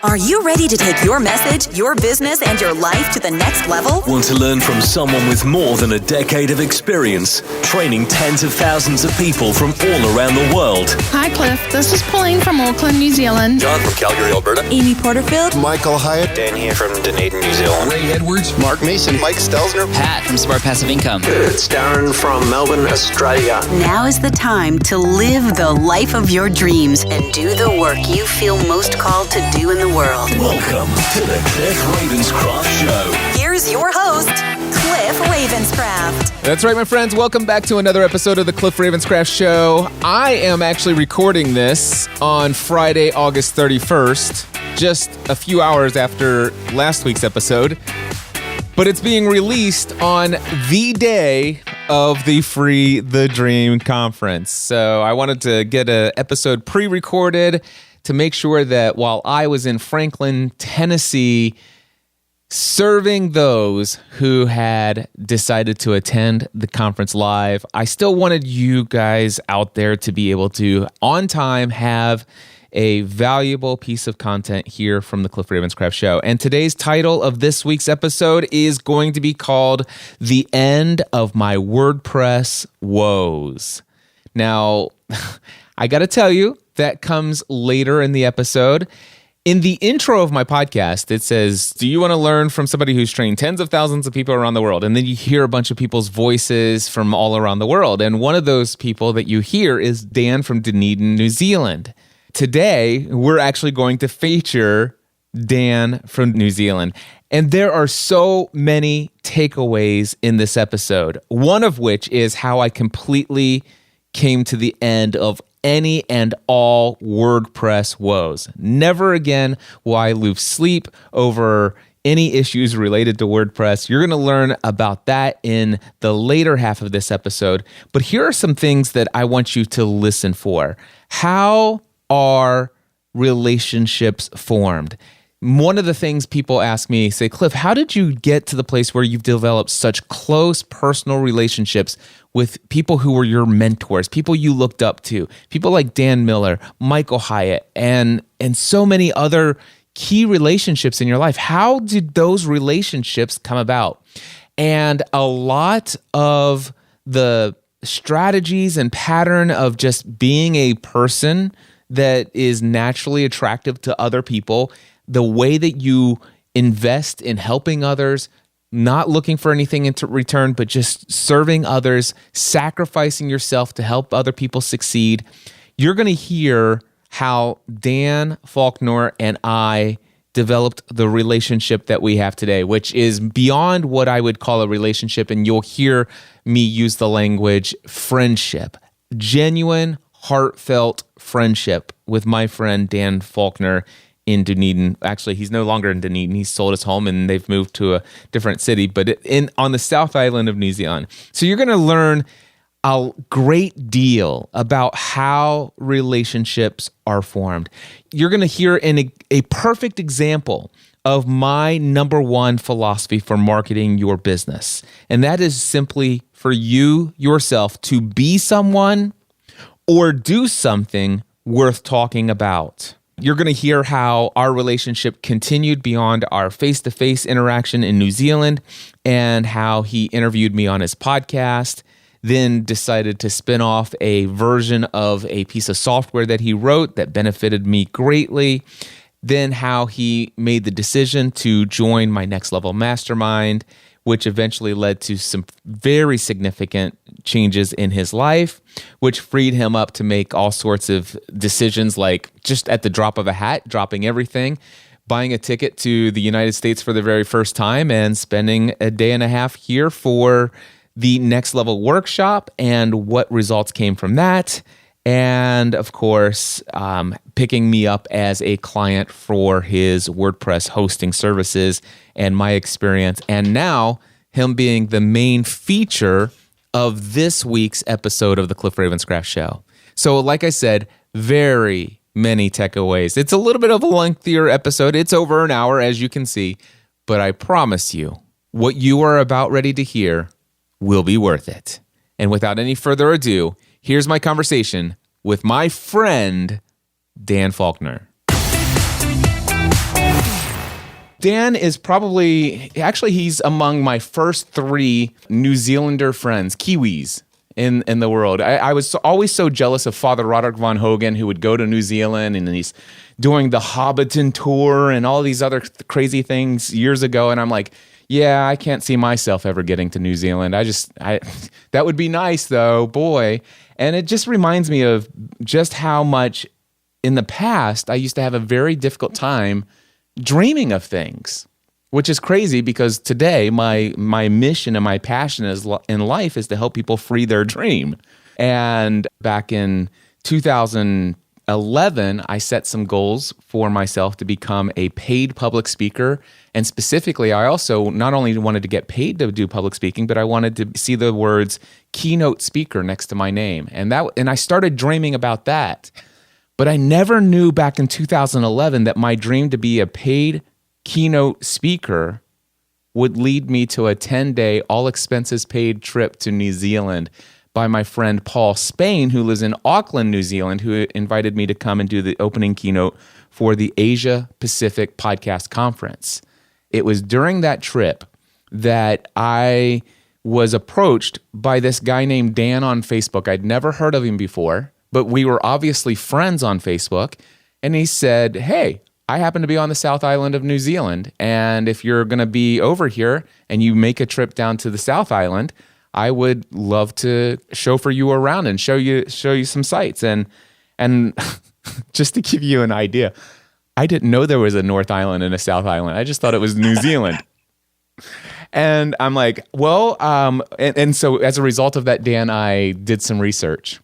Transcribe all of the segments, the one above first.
Are you ready to take your message, your business, and your life to the next level? Want to learn from someone with more than a decade of experience, training tens of thousands of people from all around the world? Hi, Cliff. This is Pauline from Auckland, New Zealand. John from Calgary, Alberta. Amy Porterfield. Michael Hyatt. Dan here from Dunedin, New Zealand. Ray Edwards. Mark Mason. Mike Stelzner. Pat from Smart Passive Income. It's Darren from Melbourne, Australia. Now is the time to live the life of your dreams and do the work you feel most called to do in the world. Welcome to the Cliff Ravenscraft Show. Here's your host, Cliff Ravenscraft. That's right, my friends. Welcome back to another episode of the Cliff Ravenscraft Show. I am actually recording this on Friday, August 31st, just a few hours after last week's episode. But it's being released on the day of the Free the Dream conference. So I wanted to get an episode pre-recorded to make sure that while I was in Franklin, Tennessee, serving those who had decided to attend the conference live, I still wanted you guys out there to be able to, on time, have a valuable piece of content here from the Cliff Ravenscraft Show. And today's title of this week's episode is going to be called The End of My WordPress Woes. Now, I got to tell you, that comes later in the episode. In the intro of my podcast, it says, do you want to learn from somebody who's trained tens of thousands of people around the world? And then you hear a bunch of people's voices from all around the world. And one of those people that you hear is Dan from Dunedin, New Zealand. Today, we're actually going to feature Dan from New Zealand. And there are so many takeaways in this episode, one of which is how I completely came to the end of any and all WordPress woes. Never again will I lose sleep over any issues related to WordPress. You're going to learn about that in the later half of this episode. But here are some things that I want you to listen for. How are relationships formed? One of the things people ask me, say, Cliff, how did you get to the place where you've developed such close personal relationships with people who were your mentors, people you looked up to, people like Dan Miller, Michael Hyatt, and so many other key relationships in your life? How did those relationships come about? And a lot of the strategies and pattern of just being a person that is naturally attractive to other people, the way that you invest in helping others, not looking for anything in return, but just serving others, sacrificing yourself to help other people succeed. You're going to hear how Dan Faulkner and I developed the relationship that we have today, which is beyond what I would call a relationship, and you'll hear me use the language friendship, genuine, heartfelt friendship with my friend Dan Faulkner in Dunedin. Actually, he's no longer in Dunedin. He's sold his home and they've moved to a different city, but on the South Island of New Zealand. So you're going to learn a great deal about how relationships are formed. You're going to hear a perfect example of my number one philosophy for marketing your business. And that is simply for you yourself to be someone or do something worth talking about. You're going to hear how our relationship continued beyond our face-to-face interaction in New Zealand and how he interviewed me on his podcast, then decided to spin off a version of a piece of software that he wrote that benefited me greatly, then how he made the decision to join my Next Level Mastermind, which eventually led to some very significant changes in his life, which freed him up to make all sorts of decisions, like just at the drop of a hat, dropping everything, buying a ticket to the United States for the very first time, and spending a day and a half here for the Next Level workshop and what results came from that. And of course, picking me up as a client for his WordPress hosting services and my experience. And now him being the main feature of this week's episode of the Cliff Ravenscraft Show. So like I said, very many takeaways. It's a little bit of a lengthier episode. It's over an hour, as you can see. But I promise you, what you are about ready to hear will be worth it. And without any further ado, here's my conversation with my friend, Dan Faulkner. Dan is actually he's among my first 3 New Zealander friends, Kiwis in the world. I was always so jealous of Father Roderick von Hogan, who would go to New Zealand and he's doing the Hobbiton tour and all these other crazy things years ago. And I'm like, yeah, I can't see myself ever getting to New Zealand. That would be nice though, boy. And it just reminds me of just how much in the past I used to have a very difficult time dreaming of things, which is crazy because today my mission and my passion in life is to help people free their dream. And back in 2011, I set some goals for myself to become a paid public speaker. And specifically, I also not only wanted to get paid to do public speaking, but I wanted to see the words keynote speaker next to my name. And I started dreaming about that. But I never knew back in 2011 that my dream to be a paid keynote speaker would lead me to a 10-day, all expenses paid trip to New Zealand by my friend Paul Spain, who lives in Auckland, New Zealand, who invited me to come and do the opening keynote for the Asia Pacific Podcast Conference. It was during that trip that I was approached by this guy named Dan on Facebook. I'd never heard of him before, but we were obviously friends on Facebook. And he said, hey, I happen to be on the South Island of New Zealand. And if you're going to be over here and you make a trip down to the South Island, I would love to chauffeur you around and show you some sights. And just to give you an idea, I didn't know there was a North Island and a South Island. I just thought it was New Zealand. And I'm like, well, and so as a result of that, Dan, I did some research.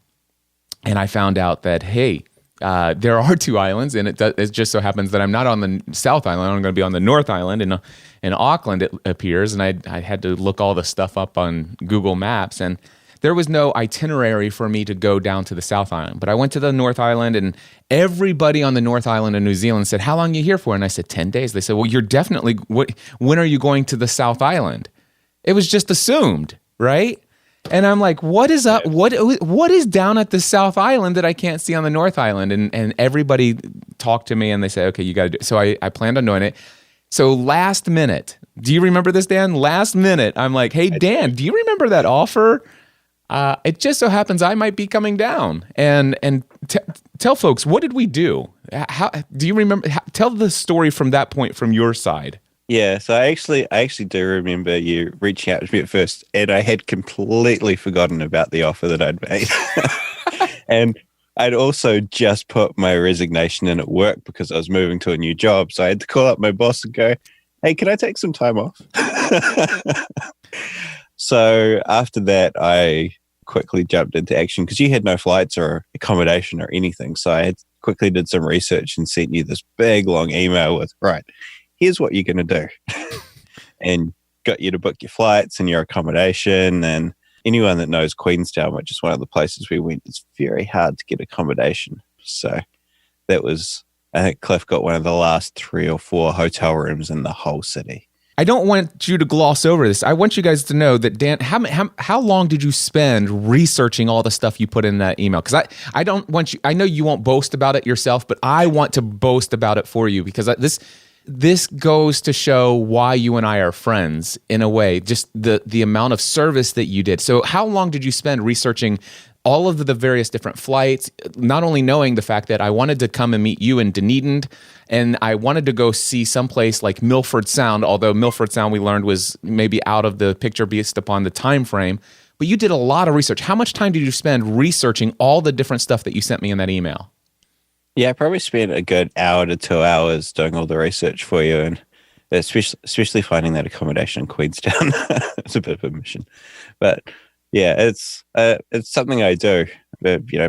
And I found out that, hey, there are 2 islands, and it just so happens that I'm not on the South Island. I'm going to be on the North Island in Auckland, it appears. And I had to look all the stuff up on Google Maps, and there was no itinerary for me to go down to the South Island. But I went to the North Island, and everybody on the North Island of New Zealand said, how long are you here for? And I said, 10 days. They said, well, you're definitely, when are you going to the South Island? It was just assumed, right? And I'm like, what is up? What is down at the South Island that I can't see on the North Island? And everybody talked to me and they said, okay, you got to do it. So I planned on doing it. So last minute, do you remember this, Dan? Last minute, I'm like, hey, Dan, do you remember that offer? It just so happens I might be coming down. And tell folks, what did we do? How do you remember? Tell the story from that point from your side. Yeah, so I actually do remember you reaching out to me at first, and I had completely forgotten about the offer that I'd made. And I'd also just put my resignation in at work because I was moving to a new job. So I had to call up my boss and go, hey, can I take some time off? So after that, I quickly jumped into action because you had no flights or accommodation or anything. So I quickly did some research and sent you this big, long email with, right, here's what you're going to do. And got you to book your flights and your accommodation. And anyone that knows Queenstown, which is one of the places we went, it's very hard to get accommodation. So that was, I think Cliff got one of the last 3 or 4 hotel rooms in the whole city. I don't want you to gloss over this. I want you guys to know that, Dan, how long did you spend researching all the stuff you put in that email? Because I don't want you, I know you won't boast about it yourself, but I want to boast about it for you because this goes to show why you and I are friends in a way, just the amount of service that you did. So how long did you spend researching all of the various different flights, not only knowing the fact that I wanted to come and meet you in Dunedin, and I wanted to go see someplace like Milford Sound, although Milford Sound we learned was maybe out of the picture based upon the time frame, but you did a lot of research. How much time did you spend researching all the different stuff that you sent me in that email? Yeah, I probably spent a good hour to 2 hours doing all the research for you, and especially finding that accommodation in Queenstown. It's a bit of a mission, but yeah, it's something I do.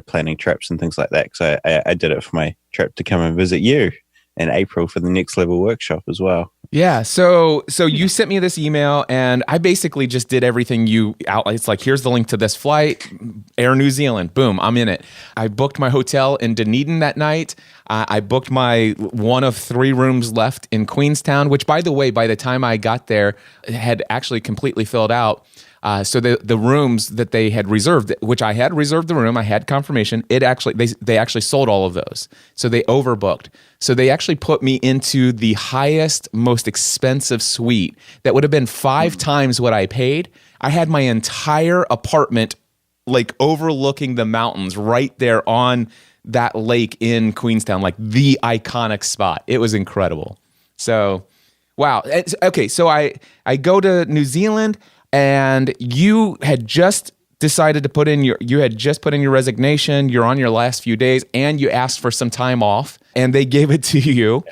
Planning trips and things like that. Because I did it for my trip to come and visit you in April for the Next Level workshop as well. Yeah, so you sent me this email, and I basically just did everything you out. It's like, here's the link to this flight, Air New Zealand. Boom, I'm in it. I booked my hotel in Dunedin that night. I booked my one of 3 rooms left in Queenstown, which, by the way, by the time I got there, had actually completely filled out. So the rooms that they had reserved, which I had reserved the room, I had confirmation. They actually sold all of those, so they overbooked. So they actually put me into the highest, most expensive suite that would have been 5 times what I paid. I had my entire apartment like overlooking the mountains right there on that lake in Queenstown, like the iconic spot. It was incredible. So, wow. Okay, so I go to New Zealand. And you had just decided to put in your resignation. You're on your last few days, and you asked for some time off, and they gave it to you.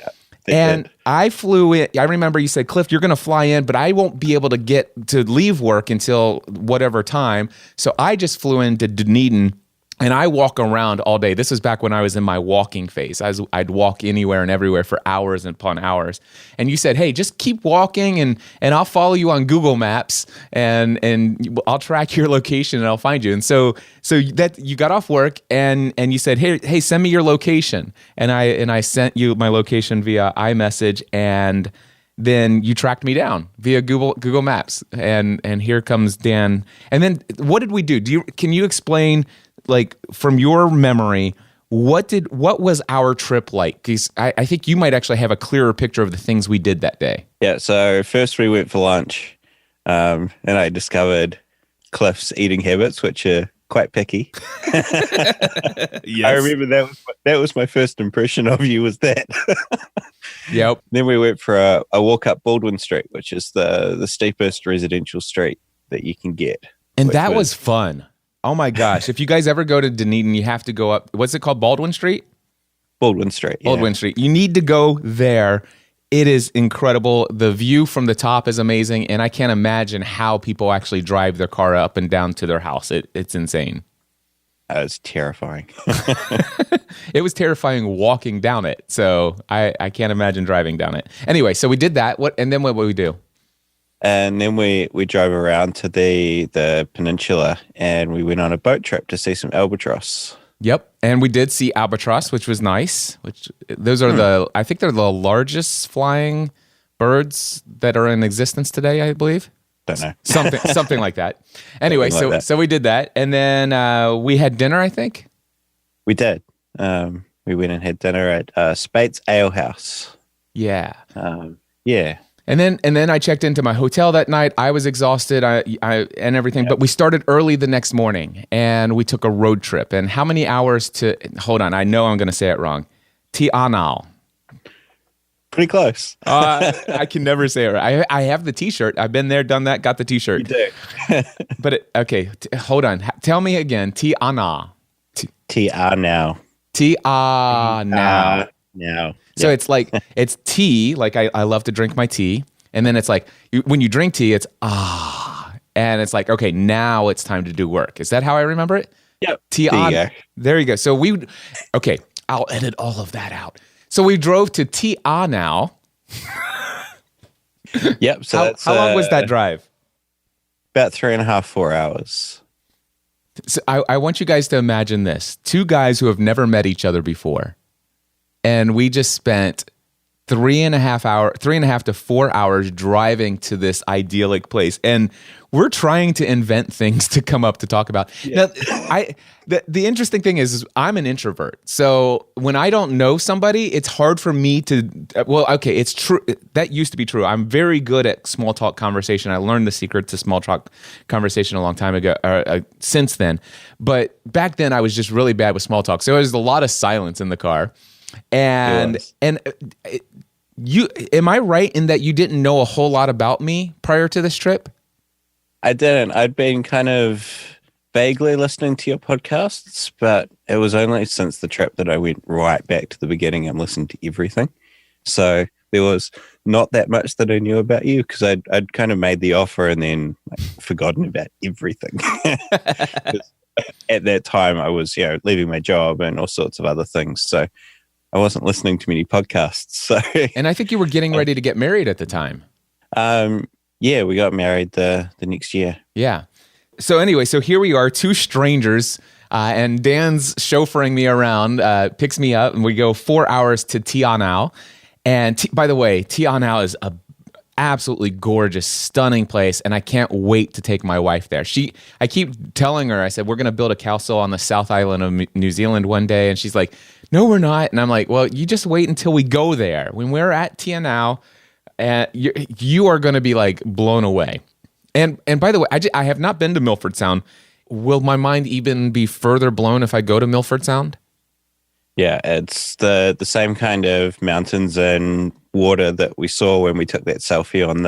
Yeah, did. I flew in. I remember you said, Cliff, you're going to fly in, but I won't be able to leave work until whatever time. So I just flew into Dunedin. And I walk around all day. This was back when I was in my walking phase. I'd walk anywhere and everywhere for hours upon hours. And you said, hey, just keep walking and I'll follow you on Google Maps and I'll track your location and I'll find you. And so that you got off work and you said, hey, send me your location. And I sent you my location via iMessage, and then you tracked me down via Google Maps. And here comes Dan. And then what did we do? Can you explain, like, from your memory, what was our trip like? Because I think you might actually have a clearer picture of the things we did that day. Yeah, so first we went for lunch, and I discovered Cliff's eating habits, which are quite picky. Yes. I remember that was my first impression of you, was that. Yep. Then we went for a walk up Baldwin Street, which is the steepest residential street that you can get. And that was fun. Oh my gosh. If you guys ever go to Dunedin, you have to go up, what's it called? Baldwin Street? Baldwin Street. Yeah. Baldwin Street. You need to go there. It is incredible. The view from the top is amazing. And I can't imagine how people actually drive their car up and down to their house. It's insane. That was terrifying. It was terrifying walking down it. So I can't imagine driving down it. Anyway, so we did that. And then what would we do? And then we drove around to the peninsula, and we went on a boat trip to see some albatross. Yep, and we did see albatross, which was nice. Those are I think they're the largest flying birds that are in existence today, I believe. Don't know. Something like that. Anyway, so we did that, and then we had dinner, I think. We did. We went and had dinner at Spate's Ale House. Yeah. Yeah. And then I checked into my hotel that night. I was exhausted and everything, but we started early the next morning, and we took a road trip. And how many hours hold on, I know I'm going to say it wrong. Te Anau. Pretty close. I can never say it right. I have the T-shirt. I've been there, done that, got the T-shirt. You do. But hold on. Tell me again. Te Anau. Te Anau. Te Anau. Now. So it's like, it's tea, like I love to drink my tea. And then it's like, when you drink tea, it's and it's like, okay, now it's time to do work. Is that how I remember it? Yep. There you go. So I'll edit all of that out. So we drove to Te Anau. Yep. So how long was that drive? About 3.5, 4 hours. So I want you guys to imagine this. 2 guys who have never met each other before. And we just spent 3.5 to 4 hours driving to this idyllic place. And we're trying to invent things to come up to talk about. Yeah. Now, the interesting thing is I'm an introvert. So when I don't know somebody, it's hard for me to, it's true. That used to be true. I'm very good at small talk conversation. I learned the secret to small talk conversation a long time ago, since then. But back then I was just really bad with small talk. So there was a lot of silence in the car. And am I right in that you didn't know a whole lot about me prior to this trip? I didn't. I'd been kind of vaguely listening to your podcasts, but it was only since the trip that I went right back to the beginning and listened to everything. So there was not that much that I knew about you, because I'd kind of made the offer and then forgotten about everything. At that time, I was leaving my job and all sorts of other things. So I wasn't listening to many podcasts. So, and I think you were getting ready to get married at the time. Yeah, we got married the next year. Yeah. So anyway, here we are, 2 strangers, and Dan's chauffeuring me around, picks me up, and we go 4 hours to Te Anau. And by the way, Te Anau is absolutely gorgeous, stunning place, and I can't wait to take my wife there. I keep telling her, I said, we're going to build a castle on the South Island of New Zealand one day, and she's like, no, we're not. And I'm like, well, you just wait until we go there. When we're at Tianao, you are going to be like blown away. And by the way, I have not been to Milford Sound. Will my mind even be further blown if I go to Milford Sound? Yeah, it's the same kind of mountains and water that we saw when we took that selfie on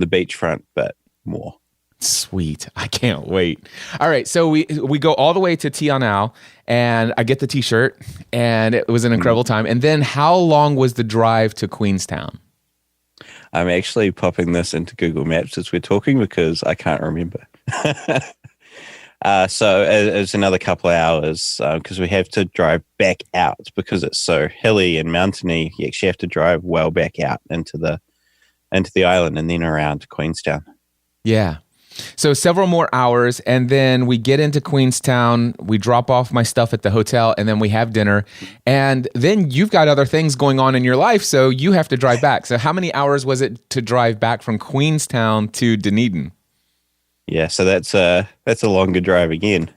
the beachfront, but more. Sweet. I can't wait. All right, so we go all the way to Tianao, and I get the T-shirt, and it was an incredible time. And then how long was the drive to Queenstown? I'm actually popping this into Google Maps as we're talking because I can't remember. So it's another couple of hours because we have to drive back out because it's so hilly and mountainy. You actually have to drive well back out into the island and then around to Queenstown. Yeah. So several more hours, and then we get into Queenstown, we drop off my stuff at the hotel, and then we have dinner. And then you've got other things going on in your life, so you have to drive back. So how many hours was it to drive back from Queenstown to Dunedin? Yeah, so that's a longer drive again.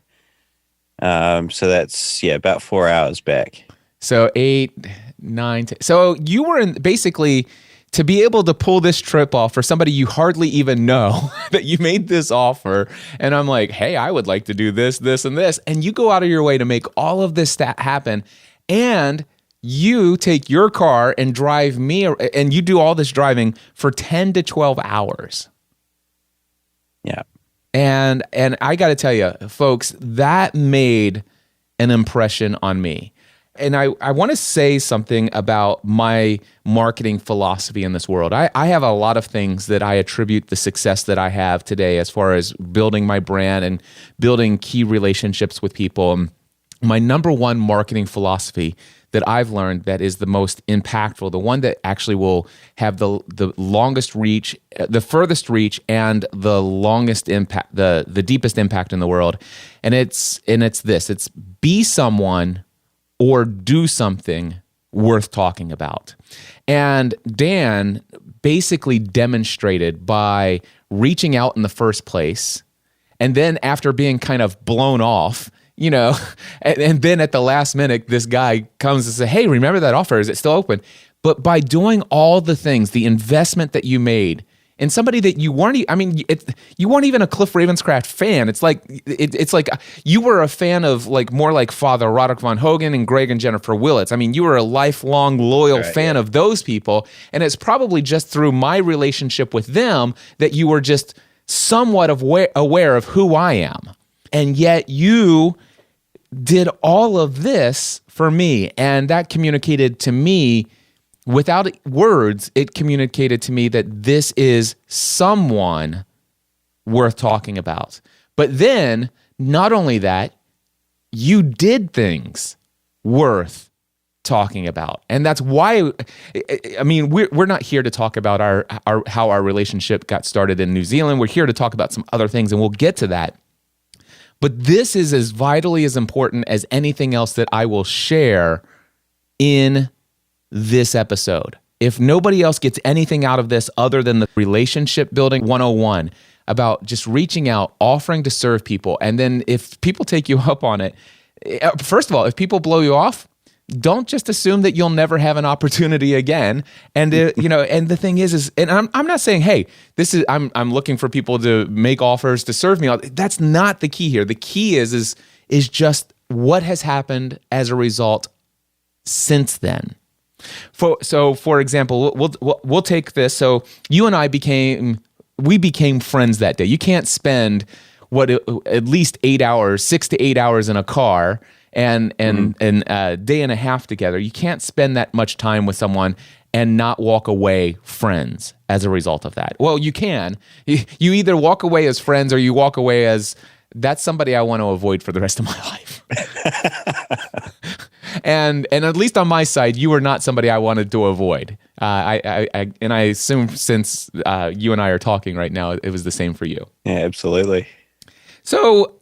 So that's about 4 hours back. So 8, 9, 10. So you were basically to be able to pull this trip off for somebody you hardly even know that you made this offer. And I'm like, hey, I would like to do this, this, and this. And you go out of your way to make all of this happen. And you take your car and drive me, and you do all this driving for 10 to 12 hours. Yeah. And I got to tell you, folks, that made an impression on me. And I want to say something about my marketing philosophy in this world. I have a lot of things that I attribute the success that I have today as far as building my brand and building key relationships with people. And my number one marketing philosophy that I've learned that is the most impactful, the one that actually will have the longest reach, the furthest reach, and the longest impact, the deepest impact in the world. And it's this: it's be someone or do something worth talking about. And Dan basically demonstrated by reaching out in the first place, and then after being kind of blown off, and then at the last minute, this guy comes and says, hey, remember that offer? Is it still open? But by doing all the things, the investment that you made in somebody that you weren't, you weren't even a Cliff Ravenscraft fan. It's like you were a fan of more like Father Roderick Von Hogan and Greg and Jennifer Willits. I mean, you were a lifelong loyal fan of those people. And it's probably just through my relationship with them that you were just somewhat aware of who I am. And yet you did all of this for me, and that communicated to me, without words, it communicated to me that this is someone worth talking about. But then, not only that, you did things worth talking about. And that's why, we're not here to talk about how our relationship got started in New Zealand. We're here to talk about some other things, and we'll get to that. But this is as vitally as important as anything else that I will share in this episode. If nobody else gets anything out of this other than the relationship building 101 about just reaching out, offering to serve people, and then if people take you up on it, first of all, if people blow you off, don't just assume that you'll never have an opportunity again. And and the thing is, and I'm not saying, hey, this is I'm looking for people to make offers to serve me. That's not the key here. The key is just what has happened as a result since then. For example, we'll take this. So you and I became friends that day. You can't spend at least 8 hours, 6 to 8 hours in a car and a day and a half together. You can't spend that much time with someone and not walk away friends as a result of that. Well, you can. You either walk away as friends or you walk away as, that's somebody I want to avoid for the rest of my life. And at least on my side, you were not somebody I wanted to avoid. I assume since you and I are talking right now, it was the same for you. Yeah, absolutely. So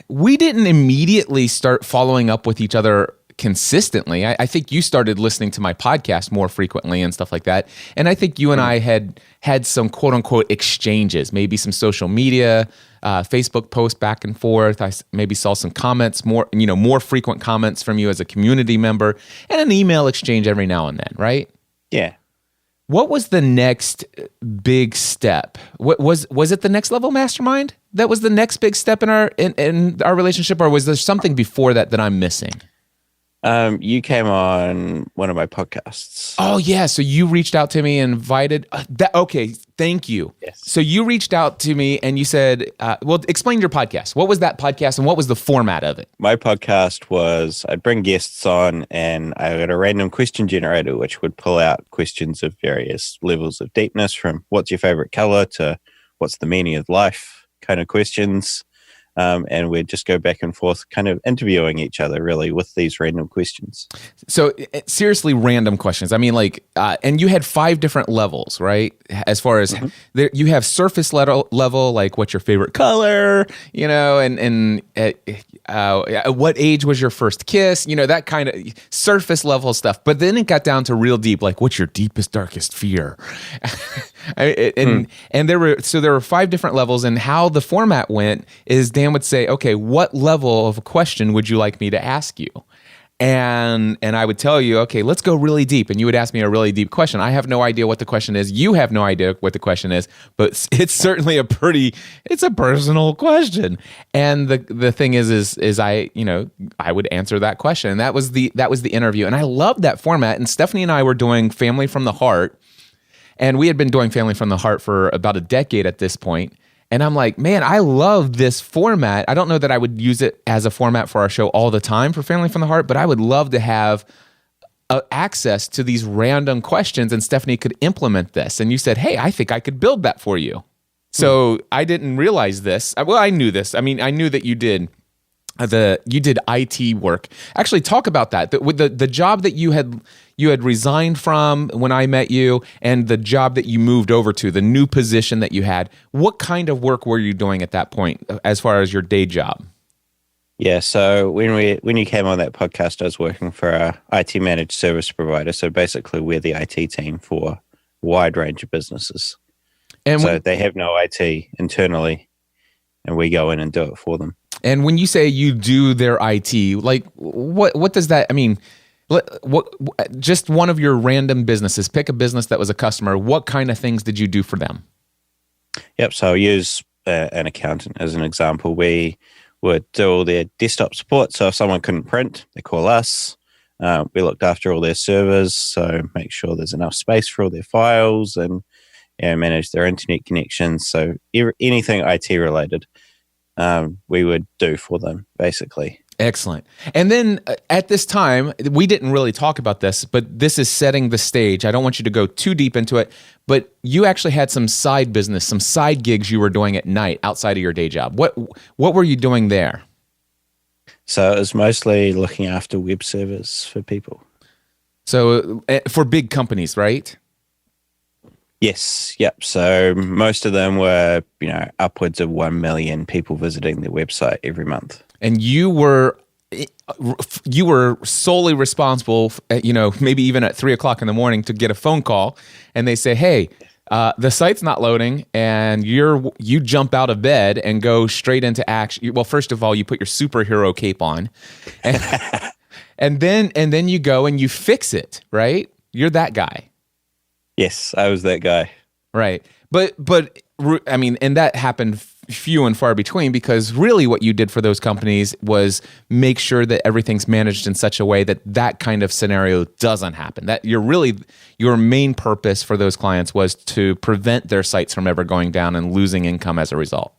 we didn't immediately start following up with each other consistently. I think you started listening to my podcast more frequently and stuff like that. And I think you and I had some quote unquote exchanges, maybe some social media, Facebook posts back and forth. I maybe saw some comments, more frequent comments from you as a community member, and an email exchange every now and then, right? Yeah. What was the next big step? What was it the Next Level Mastermind? That was the next big step in our relationship, or was there something before that I'm missing? You came on one of my podcasts. Oh yeah, so you reached out to me and invited that. Okay, thank you. Yes. So you reached out to me and you said, "Well, explain your podcast. What was that podcast and what was the format of it?" My podcast was I'd bring guests on and I had a random question generator which would pull out questions of various levels of deepness, from what's your favorite color to what's the meaning of life kind of questions. And we'd just go back and forth, kind of interviewing each other, really, with these random questions. So, seriously, random questions. I mean, and you had 5 different levels, right? As far as you have surface level, like what's your favorite color, and what age was your first kiss, that kind of surface level stuff. But then it got down to real deep, like what's your deepest, darkest fear? And there were 5 different levels, and how the format went is Dan would say, okay, what level of a question would you like me to ask you? And I would tell you, okay, let's go really deep. And you would ask me a really deep question. I have no idea what the question is. You have no idea what the question is, but it's certainly it's a personal question. And the thing is I would answer that question. And that was the interview. And I loved that format. And Stephanie and I were doing Family from the Heart. And we had been doing Family from the Heart for about a decade at this point. And I'm like, man, I love this format. I don't know that I would use it as a format for our show all the time for Family from the Heart, but I would love to have access to these random questions, and Stephanie could implement this. And you said, hey, I think I could build that for you. So I didn't realize this. Well, I knew this. I mean, I knew that you did IT work. Actually, talk about that. With the job that you had resigned from when I met you, and the job that you moved over to, the new position that you had. What kind of work were you doing at that point, as far as your day job? Yeah, so when you came on that podcast, I was working for a IT managed service provider. So basically, we're the IT team for a wide range of businesses. And so they have no IT internally, and we go in and do it for them. And when you say you do their IT, like what does that? I mean, what? Just one of your random businesses. Pick a business that was a customer. What kind of things did you do for them? Yep. So I'll use an accountant as an example. We would do all their desktop support. So if someone couldn't print, they call us. We looked after all their servers, so make sure there's enough space for all their files, and manage their internet connections. So anything IT related, we would do for them, basically. Excellent. And then at this time, we didn't really talk about this, but this is setting the stage. I don't want you to go too deep into it, but you actually had some side business, some side gigs you were doing at night outside of your day job. What were you doing there? So it was mostly looking after web servers for people. So for big companies, right? Yes. Yep. So most of them were, upwards of 1 million people visiting their website every month. And you were solely responsible, maybe even at 3:00 in the morning, to get a phone call, and they say, "Hey, the site's not loading," and you jump out of bed and go straight into action. Well, first of all, you put your superhero cape on, and then you go and you fix it. Right? You're that guy. Yes, I was that guy. Right. But I mean, and that happened few and far between, because really what you did for those companies was make sure that everything's managed in such a way that kind of scenario doesn't happen. That your main purpose for those clients was to prevent their sites from ever going down and losing income as a result.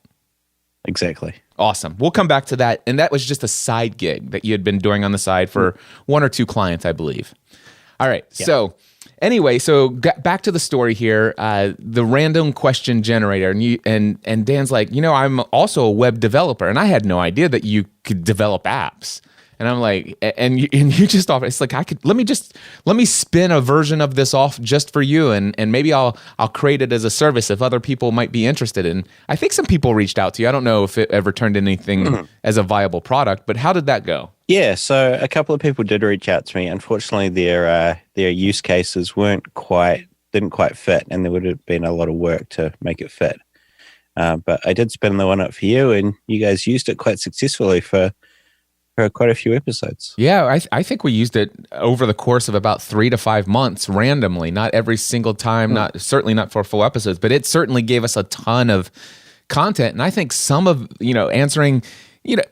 Exactly. Awesome. We'll come back to that. And that was just a side gig that you had been doing on the side for 1 or 2 clients, I believe. All right. Yeah. So anyway, back to the story here, the random question generator, and Dan's like, I'm also a web developer, and I had no idea that you could develop apps. And I'm like, and you just offer, it's like, let me spin a version of this off just for you, and maybe I'll create it as a service if other people might be interested. And I think some people reached out to you. I don't know if it ever turned into anything as a viable product, but how did that go? Yeah, so a couple of people did reach out to me. Unfortunately, their use cases didn't quite fit, and there would have been a lot of work to make it fit. But I did spin the one up for you, and you guys used it quite successfully for quite a few episodes. Yeah, I think we used it over the course of about 3 to 5 months randomly, not every single time, certainly not for full episodes, but it certainly gave us a ton of content. And I think some of, answering,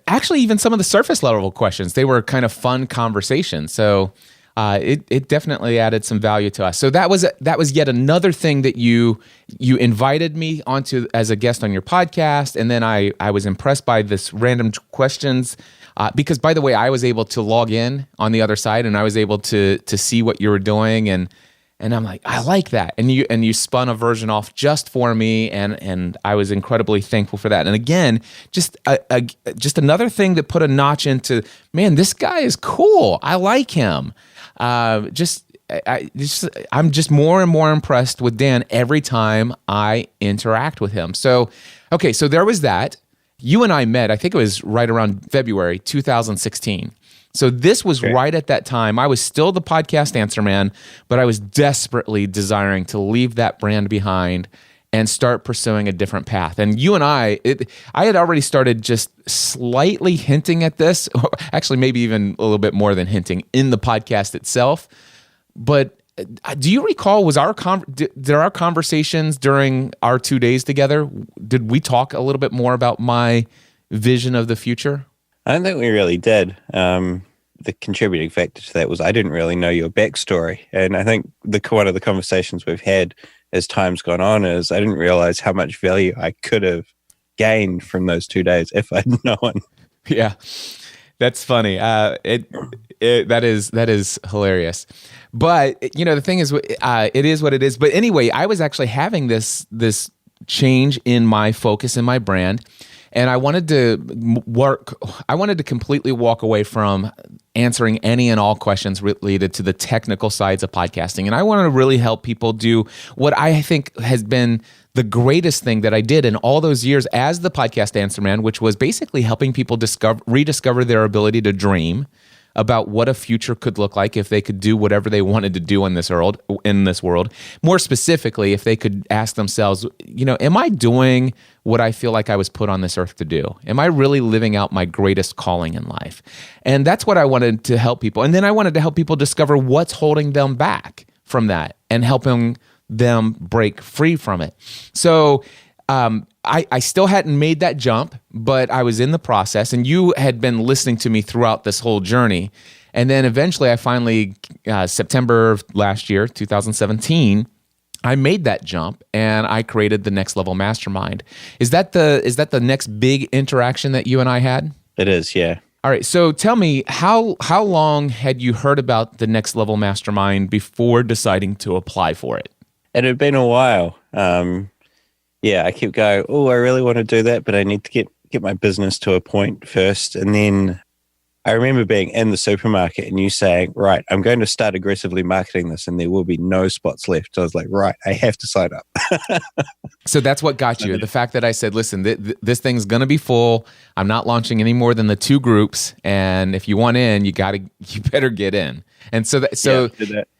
actually even some of the surface level questions, they were kind of fun conversations. So it definitely added some value to us. So that was yet another thing that you invited me onto as a guest on your podcast. And then I was impressed by this random questions. Because, by the way, I was able to log in on the other side, and I was able to see what you were doing, and I'm like, I like that. And you spun a version off just for me, and I was incredibly thankful for that. And again, just another thing that put a notch into, man, this guy is cool. I like him. I'm just more and more impressed with Dan every time I interact with him. So, okay, so there was that. You and I met, I think it was right around February 2016. So this was right at that time. I was still the podcast answer man, but I was desperately desiring to leave that brand behind and start pursuing a different path. And you and I had already started just slightly hinting at this, or actually maybe even a little bit more than hinting in the podcast itself. But do you recall, did our conversations during our 2 days together, did we talk a little bit more about my vision of the future? I don't think we really did. The contributing factor to that was I didn't really know your backstory. And I think one of the conversations we've had as time's gone on is I didn't realize how much value I could have gained from those 2 days if I'd known. Yeah, that's funny. That is hilarious. But the thing is, it is what it is. But anyway, I was actually having this change in my focus in my brand, and I wanted to completely walk away from answering any and all questions related to the technical sides of podcasting. And I want to really help people do what I think has been the greatest thing that I did in all those years as the podcast answer man, which was basically helping people rediscover their ability to dream about what a future could look like if they could do whatever they wanted to do in this world. More specifically, if they could ask themselves, am I doing what I feel like I was put on this earth to do? Am I really living out my greatest calling in life? And that's what I wanted to help people. And then I wanted to help people discover what's holding them back from that and helping them break free from it. So I still hadn't made that jump, but I was in the process, and you had been listening to me throughout this whole journey. And then eventually I finally, September of last year, 2017, I made that jump and I created the Next Level Mastermind. Is that the next big interaction that you and I had? It is, yeah. All right. So tell me, how long had you heard about the Next Level Mastermind before deciding to apply for it? It had been a while. I kept going, I really want to do that, but I need to get my business to a point first. And then I remember being in the supermarket and you saying, right, I'm going to start aggressively marketing this and there will be no spots left. So I was like, right, I have to sign up. So that's what got you. The fact that I said, listen, this thing's going to be full. I'm not launching any more than the 2 groups. And if you want in, you better get in. And so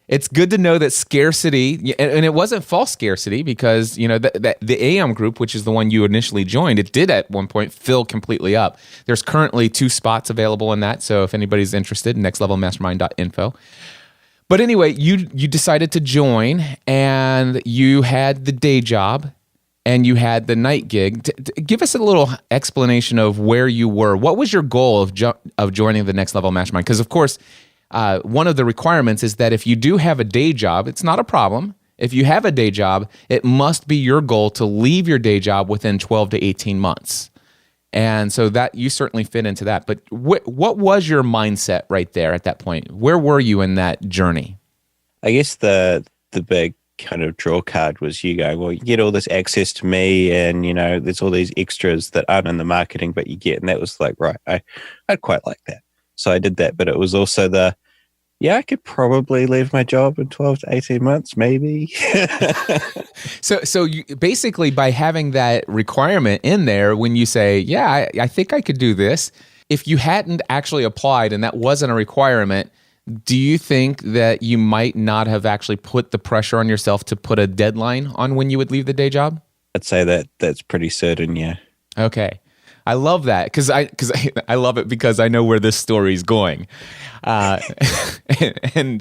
it's good to know that scarcity, and it wasn't false scarcity, because the AM group, which is the one you initially joined, it did at one point fill completely up. There's currently 2 spots available in that, so if anybody's interested, nextlevelmastermind.info. But anyway, you decided to join, and you had the day job, and you had the night gig. Give us a little explanation of where you were. What was your goal of joining the Next Level Mastermind? Because of course, one of the requirements is that if you do have a day job, it's not a problem. If you have a day job, it must be your goal to leave your day job within 12 to 18 months. And so that you certainly fit into that. But what was your mindset right there at that point? Where were you in that journey? I guess the big kind of draw card was you going, well, you get all this access to me and, there's all these extras that aren't in the marketing, but you get. And that was like, right, I'd quite like that. So I did that, but it was also I could probably leave my job in 12 to 18 months, maybe. So you, basically by having that requirement in there, when you say, I think I could do this, if you hadn't actually applied and that wasn't a requirement, do you think that you might not have actually put the pressure on yourself to put a deadline on when you would leave the day job? I'd say that's pretty certain, yeah. Okay. I love that because I love it because I know where this story is going, and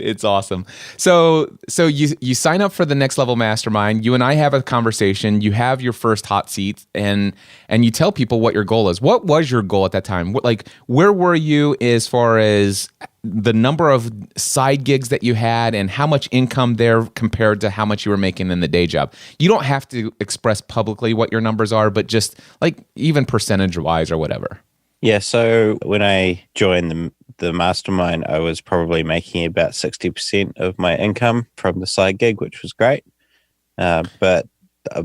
it's awesome. So you sign up for the Next Level Mastermind. You and I have a conversation. You have your first hot seat, and you tell people what your goal is. What was your goal at that time? Where were you as far as the number of side gigs that you had and how much income there compared to how much you were making in the day job? You don't have to express publicly what your numbers are, but just like even percentage wise or whatever. Yeah, so when I joined the mastermind, I was probably making about 60% of my income from the side gig, which was great. But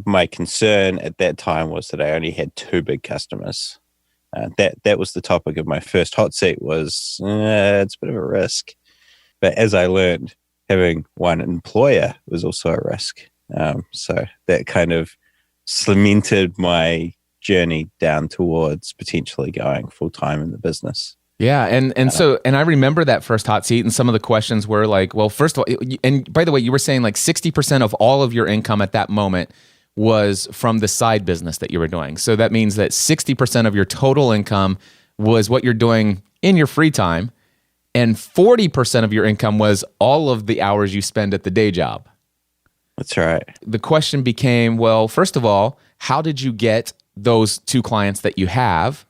my concern at that time was that I only had 2 big customers. That was the topic of my first hot seat was it's a bit of a risk. But as I learned, having one employer was also a risk. So that kind of cemented my journey down towards potentially going full-time in the business. Yeah, and I remember that first hot seat, and some of the questions were like, well, first of all, and by the way, you were saying like 60% of all of your income at that moment was from the side business that you were doing. So that means that 60% of your total income was what you're doing in your free time, and 40% of your income was all of the hours you spend at the day job. That's right. The question became, well, first of all, how did you get those 2 clients that you have?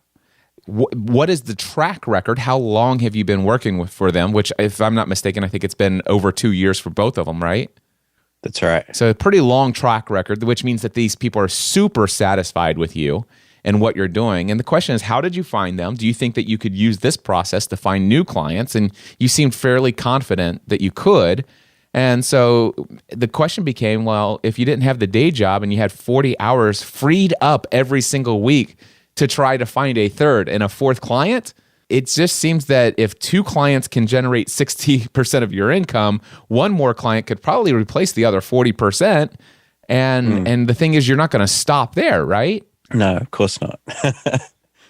What is the track record? How long have you been working for them? Which, if I'm not mistaken, I think it's been over 2 years for both of them, right? That's right. So a pretty long track record, which means that these people are super satisfied with you and what you're doing. And the question is, how did you find them? Do you think that you could use this process to find new clients? And you seemed fairly confident that you could. And so the question became, well, if you didn't have the day job and you had 40 hours freed up every single week to try to find a third and a fourth client, it just seems that if 2 clients can generate 60% of your income, one more client could probably replace the other 40%. And the thing is, you're not going to stop there, right? No, of course not.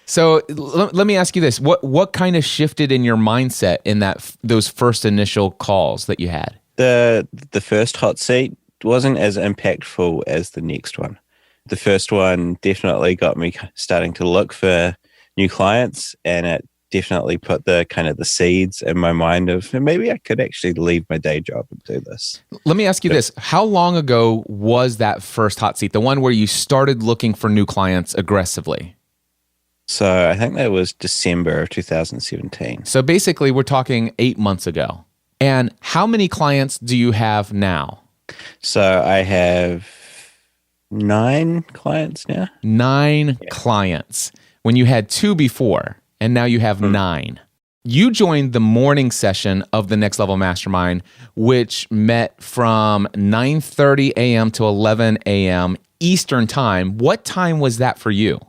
So let me ask you this. What kind of shifted in your mindset in those first initial calls that you had? The first hot seat wasn't as impactful as the next one. The first one definitely got me starting to look for new clients, and it definitely put the kind of the seeds in my mind of maybe I could actually leave my day job and do this. Let me ask you this. How long ago was that first hot seat, the one where you started looking for new clients aggressively? So I think that was December of 2017. So basically we're talking 8 months ago. And how many clients do you have now? So I have 9 clients now. 9 clients. When you had 2 before, and now you have 9. You joined the morning session of the Next Level Mastermind, which met from 9:30 a.m. to 11 a.m. Eastern time. What time was that for you?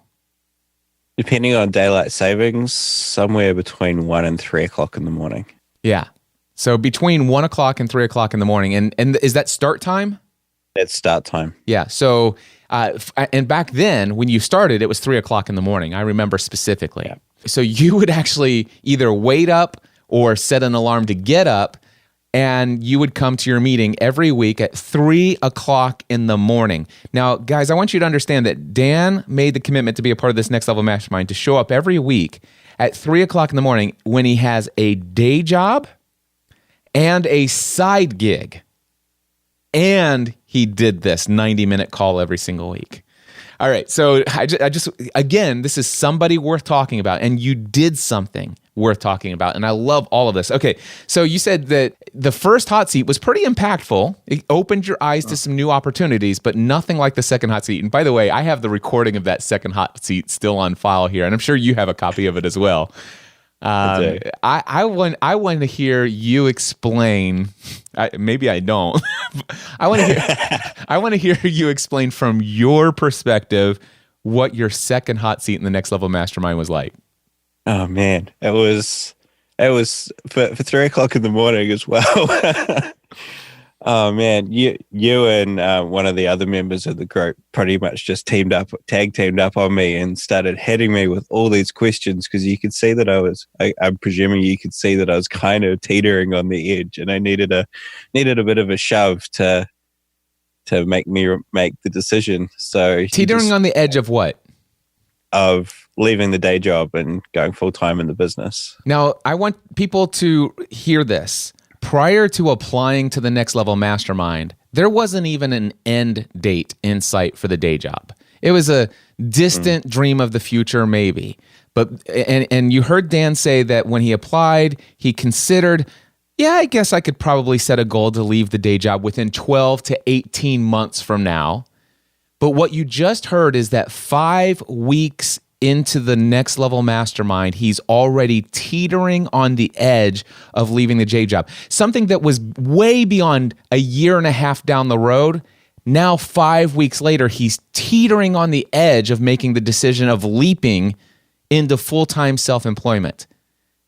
Depending on daylight savings, somewhere between 1 and 3 o'clock in the morning. Yeah. So between 1 o'clock and 3 o'clock in the morning. And is that start time? That's start time. Yeah. So, and back then when you started, it was 3 o'clock in the morning. I remember specifically. Yeah. So you would actually either wait up or set an alarm to get up, and you would come to your meeting every week at 3 o'clock in the morning. Now, guys, I want you to understand that Dan made the commitment to be a part of this Next Level Mastermind to show up every week at 3 o'clock in the morning when he has a day job and a side gig. And he did this 90-minute call every single week. All right, so I just again, this is somebody worth talking about, and you did something worth talking about, and I love all of this. Okay, so you said that the first hot seat was pretty impactful. It opened your eyes to some new opportunities, but nothing like the second hot seat. And by the way, I have the recording of that second hot seat still on file here, and I'm sure you have a copy of it as well. I want to hear you explain. Maybe I don't. I want to hear you explain from your perspective what your second hot seat in the Next Level Mastermind was like. Oh man, it was for 3 o'clock in the morning as well. Oh man, you and one of the other members of the group pretty much just tag teamed up on me and started hitting me with all these questions because you could see that I'm presuming you could see that I was kind of teetering on the edge, and I needed a bit of a shove to make me make the decision. So teetering on the edge of what? Of leaving the day job and going full time in the business. Now, I want people to hear this. Prior to applying to the Next Level Mastermind, there wasn't even an end date in sight for the day job. It was a distant dream of the future, maybe. But and you heard Dan say that when he applied, he considered, yeah, I guess I could probably set a goal to leave the day job within 12 to 18 months from now. But what you just heard is that 5 weeks into the Next Level Mastermind, he's already teetering on the edge of leaving the day job. Something that was way beyond a year and a half down the road. Now, 5 weeks later, he's teetering on the edge of making the decision of leaping into full-time self-employment.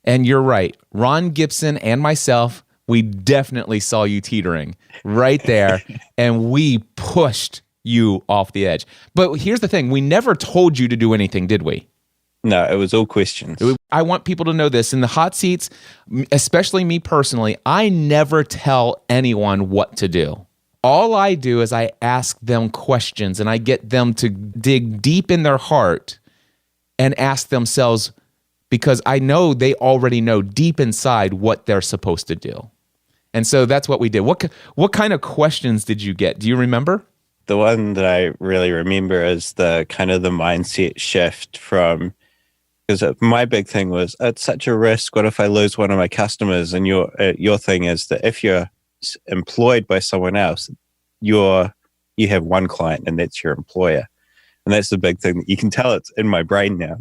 And you're right. Ron Gibson and myself, we definitely saw you teetering right there, and we pushed you off the edge. But here's the thing. We never told you to do anything, did we? No, it was all questions. I want people to know this. In the hot seats, especially me personally, I never tell anyone what to do. All I do is I ask them questions, and I get them to dig deep in their heart and ask themselves, because I know they already know deep inside what they're supposed to do. And so that's what we did. What kind of questions did you get? Do you remember? The one that I really remember is the kind of the mindset shift from, because my big thing was, it's such a risk. What if I lose one of my customers? And your thing is that if you're employed by someone else, you have one client and that's your employer. And that's the big thing that you can tell it's in my brain now.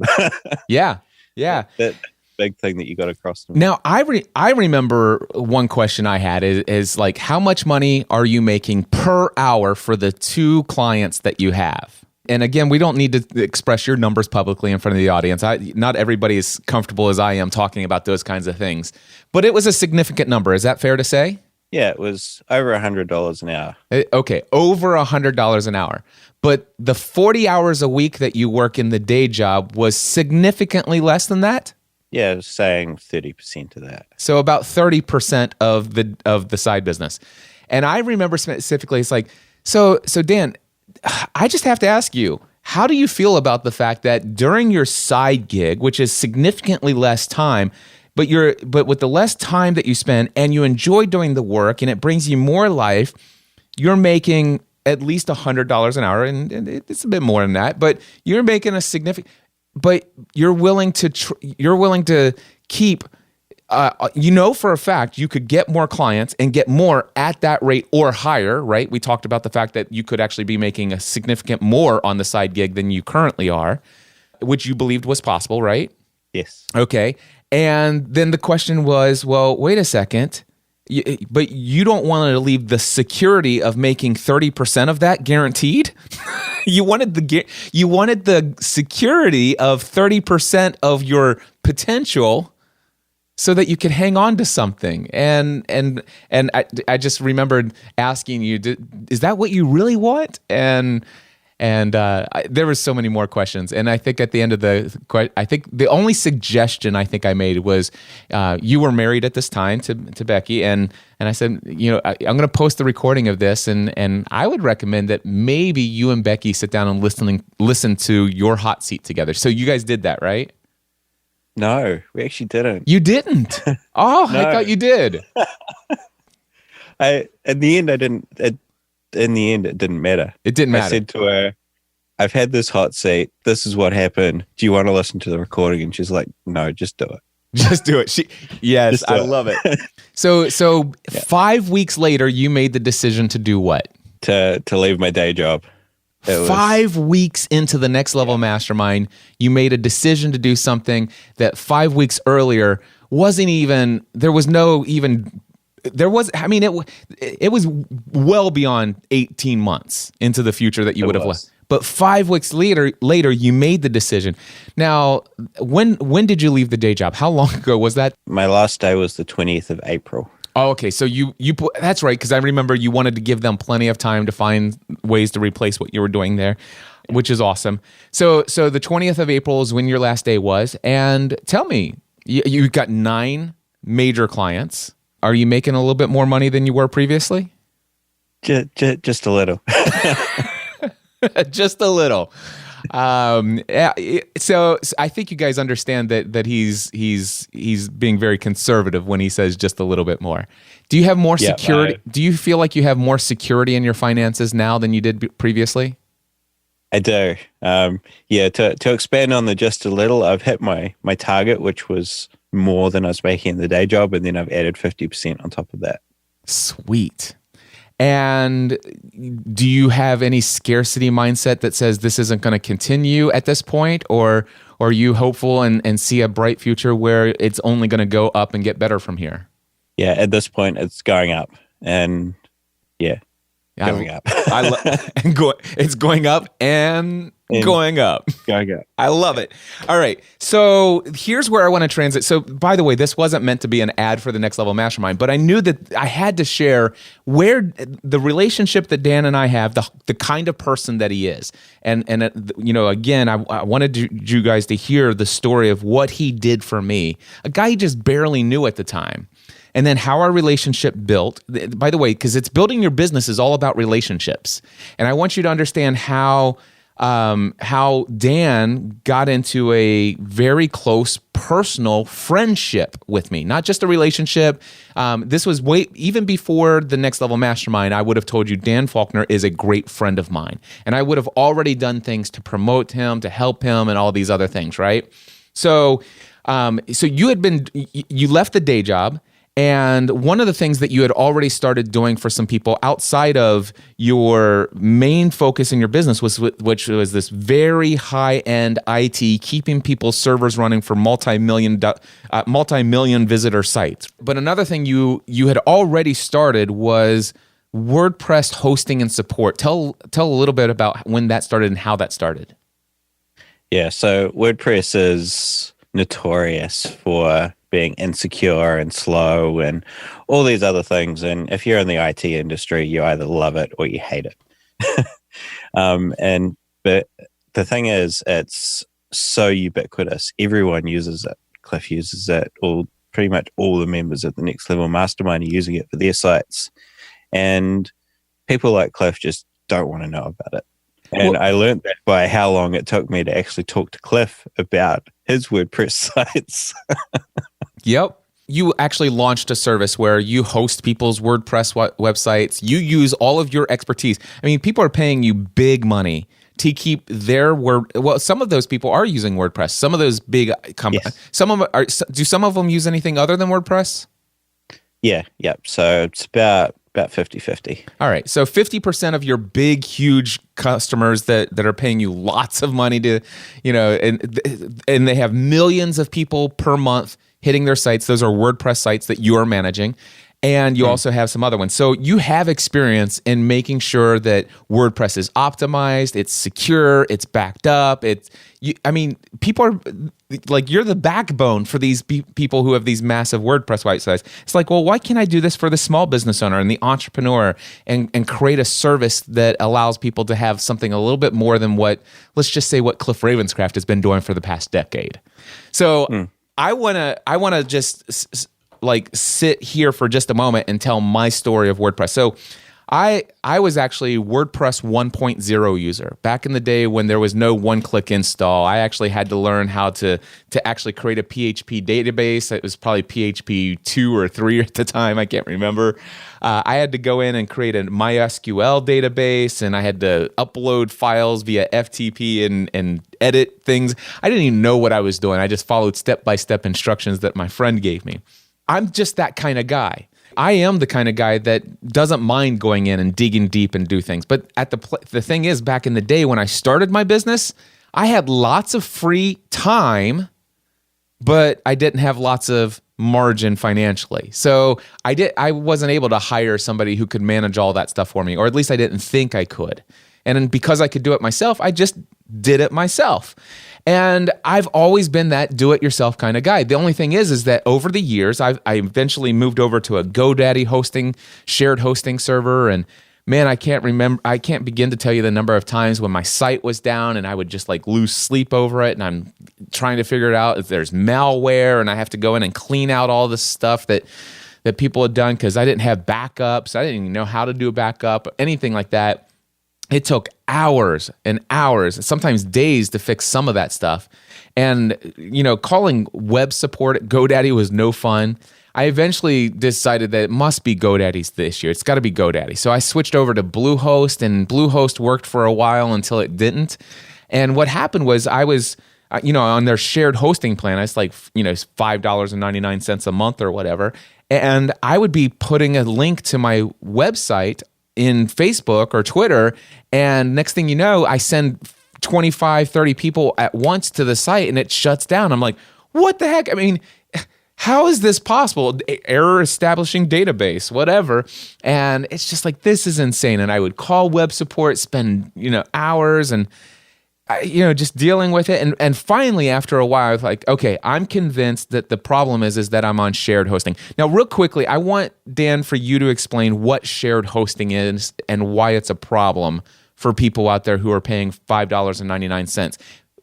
Yeah. That big thing that you got across to me. Now, I remember one question I had is like, how much money are you making per hour for the 2 clients that you have? And again, we don't need to express your numbers publicly in front of the audience. Not everybody is comfortable as I am talking about those kinds of things. But it was a significant number. Is that fair to say? Yeah, it was over $100 an hour. Okay, over $100 an hour. But the 40 hours a week that you work in the day job was significantly less than that? Yeah, I was saying 30% of that. So about 30% of the side business. And I remember specifically, it's like, so Dan, I just have to ask you, how do you feel about the fact that during your side gig, which is significantly less time, but with the less time that you spend and you enjoy doing the work and it brings you more life, you're making at least $100 an hour, and it's a bit more than that, but you're making a significant. But you're willing to keep. For a fact you could get more clients and get more at that rate or higher, right? We talked about the fact that you could actually be making a significant more on the side gig than you currently are, which you believed was possible, right? Yes. Okay. And then the question was, well, wait a second. But you don't want to leave the security of making 30% of that guaranteed. You wanted the security of 30% of your potential, so that you could hang on to something. And I just remembered asking you, is that what you really want? And there were so many more questions. And I think at the end of I think the only suggestion I think I made was, you were married at this time to Becky. And I said, I'm going to post the recording of this. And I would recommend that maybe you and Becky sit down and listen to your hot seat together. So you guys did that, right? No, we actually didn't. You didn't? Oh, no. I thought you did. In the end, I didn't. In the end, it didn't matter. It didn't matter. I said to her, I've had this hot seat. This is what happened. Do you want to listen to the recording? And she's like, no, just do it. Just do it. Yes, I love it. So 5 weeks later, you made the decision to do what? To leave my day job. 5 weeks into the Next Level Mastermind, you made a decision to do something that 5 weeks earlier wasn't even, it was well beyond 18 months into the future that you would have left. But 5 weeks later, you made the decision. Now, when did you leave the day job? How long ago was that? My last day was the 20th of April. Oh, okay. So that's right, because I remember you wanted to give them plenty of time to find ways to replace what you were doing there, which is awesome. So the 20th of April is when your last day was, and tell me, you got 9 major clients. Are you making a little bit more money than you were previously? Just a little. Just a little. Yeah, so I think you guys understand that he's being very conservative when he says just a little bit more. Do you have more security? Do you feel like you have more security in your finances now than you did previously? I do. To expand on the just a little, I've hit my target, which was more than I was making in the day job, and then I've added 50% on top of that. Sweet. And do you have any scarcity mindset that says this isn't going to continue at this point, or are you hopeful and see a bright future where it's only going to go up and get better from here? Yeah, at this point, it's going up, and going up. It's going up and going up. Going up. I love it. All right. So here's where I want to transit. So by the way, this wasn't meant to be an ad for the Next Level Mastermind, but I knew that I had to share where the relationship that Dan and I have, the kind of person that he is. And again, I wanted you guys to hear the story of what he did for me, a guy he just barely knew at the time. And then how our relationship built. By the way, because it's building your business is all about relationships. And I want you to understand how Dan got into a very close personal friendship with me, not just a relationship. This was even before the Next Level Mastermind. I would have told you Dan Faulkner is a great friend of mine, and I would have already done things to promote him, to help him, and all these other things, right? So you left the day job. And one of the things that you had already started doing for some people outside of your main focus in your business which was this very high-end IT, keeping people's servers running for multi-million visitor sites. But another thing you had already started was WordPress hosting and support. Tell a little bit about when that started and how that started. Yeah, so WordPress is notorious for being insecure and slow and all these other things. And if you're in the IT industry, you either love it or you hate it. But the thing is, it's so ubiquitous. Everyone uses it. Cliff uses it. Pretty much all the members of the Next Level Mastermind are using it for their sites. And people like Cliff just don't want to know about it. And I learned that by how long it took me to actually talk to Cliff about his WordPress sites. Yep. You actually launched a service where you host people's WordPress websites. You use all of your expertise. I mean, people are paying you big money to keep their some of those people are using WordPress. Some of those big companies. Yes. Some of them do some of them use anything other than WordPress? Yeah. Yep. So it's about 50-50. All right. So 50% of your big, huge customers that are paying you lots of money to, and they have millions of people per month hitting their sites. Those are WordPress sites that you are managing. And you also have some other ones. So you have experience in making sure that WordPress is optimized, it's secure, it's backed up. People are like, you're the backbone for these people who have these massive WordPress websites. It's like, well, why can't I do this for the small business owner and the entrepreneur and create a service that allows people to have something a little bit more than what Cliff Ravenscraft has been doing for the past decade. So I want to just sit here for just a moment and tell my story of WordPress. So I was actually WordPress 1.0 user. Back in the day when there was no one-click install, I actually had to learn how to actually create a PHP database. It was probably PHP 2 or 3 at the time. I can't remember. I had to go in and create a MySQL database, and I had to upload files via FTP and edit things. I didn't even know what I was doing. I just followed step-by-step instructions that my friend gave me. I'm just that kind of guy. I am the kind of guy that doesn't mind going in and digging deep and do things. But the thing is, back in the day when I started my business, I had lots of free time, but I didn't have lots of margin financially. So I wasn't able to hire somebody who could manage all that stuff for me, or at least I didn't think I could. And because I could do it myself, I just did it myself. And I've always been that do-it-yourself kind of guy. The only thing is that over the years, I eventually moved over to a GoDaddy hosting, shared hosting server, and man, I can't begin to tell you the number of times when my site was down and I would just like lose sleep over it, and I'm trying to figure it out if there's malware, and I have to go in and clean out all this stuff that people had done because I didn't have backups. I didn't even know how to do a backup, anything like that. It took hours and hours, sometimes days, to fix some of that stuff. And, calling web support at GoDaddy was no fun. I eventually decided that it must be GoDaddy's the issue. It's got to be GoDaddy. So I switched over to Bluehost, and Bluehost worked for a while until it didn't. And what happened was I was, on their shared hosting plan, it's like, $5.99 a month or whatever. And I would be putting a link to my website in Facebook or Twitter, and next thing you know, I send 25, 30 people at once to the site, and it shuts down. I'm like, what the heck? I mean, how is this possible? Error establishing database, whatever. And it's just like, this is insane. And I would call web support, spend, hours and, just dealing with it. And finally, after a while, I was like, okay, I'm convinced that the problem is that I'm on shared hosting. Now, real quickly, I want, Dan, for you to explain what shared hosting is and why it's a problem for people out there who are paying $5.99.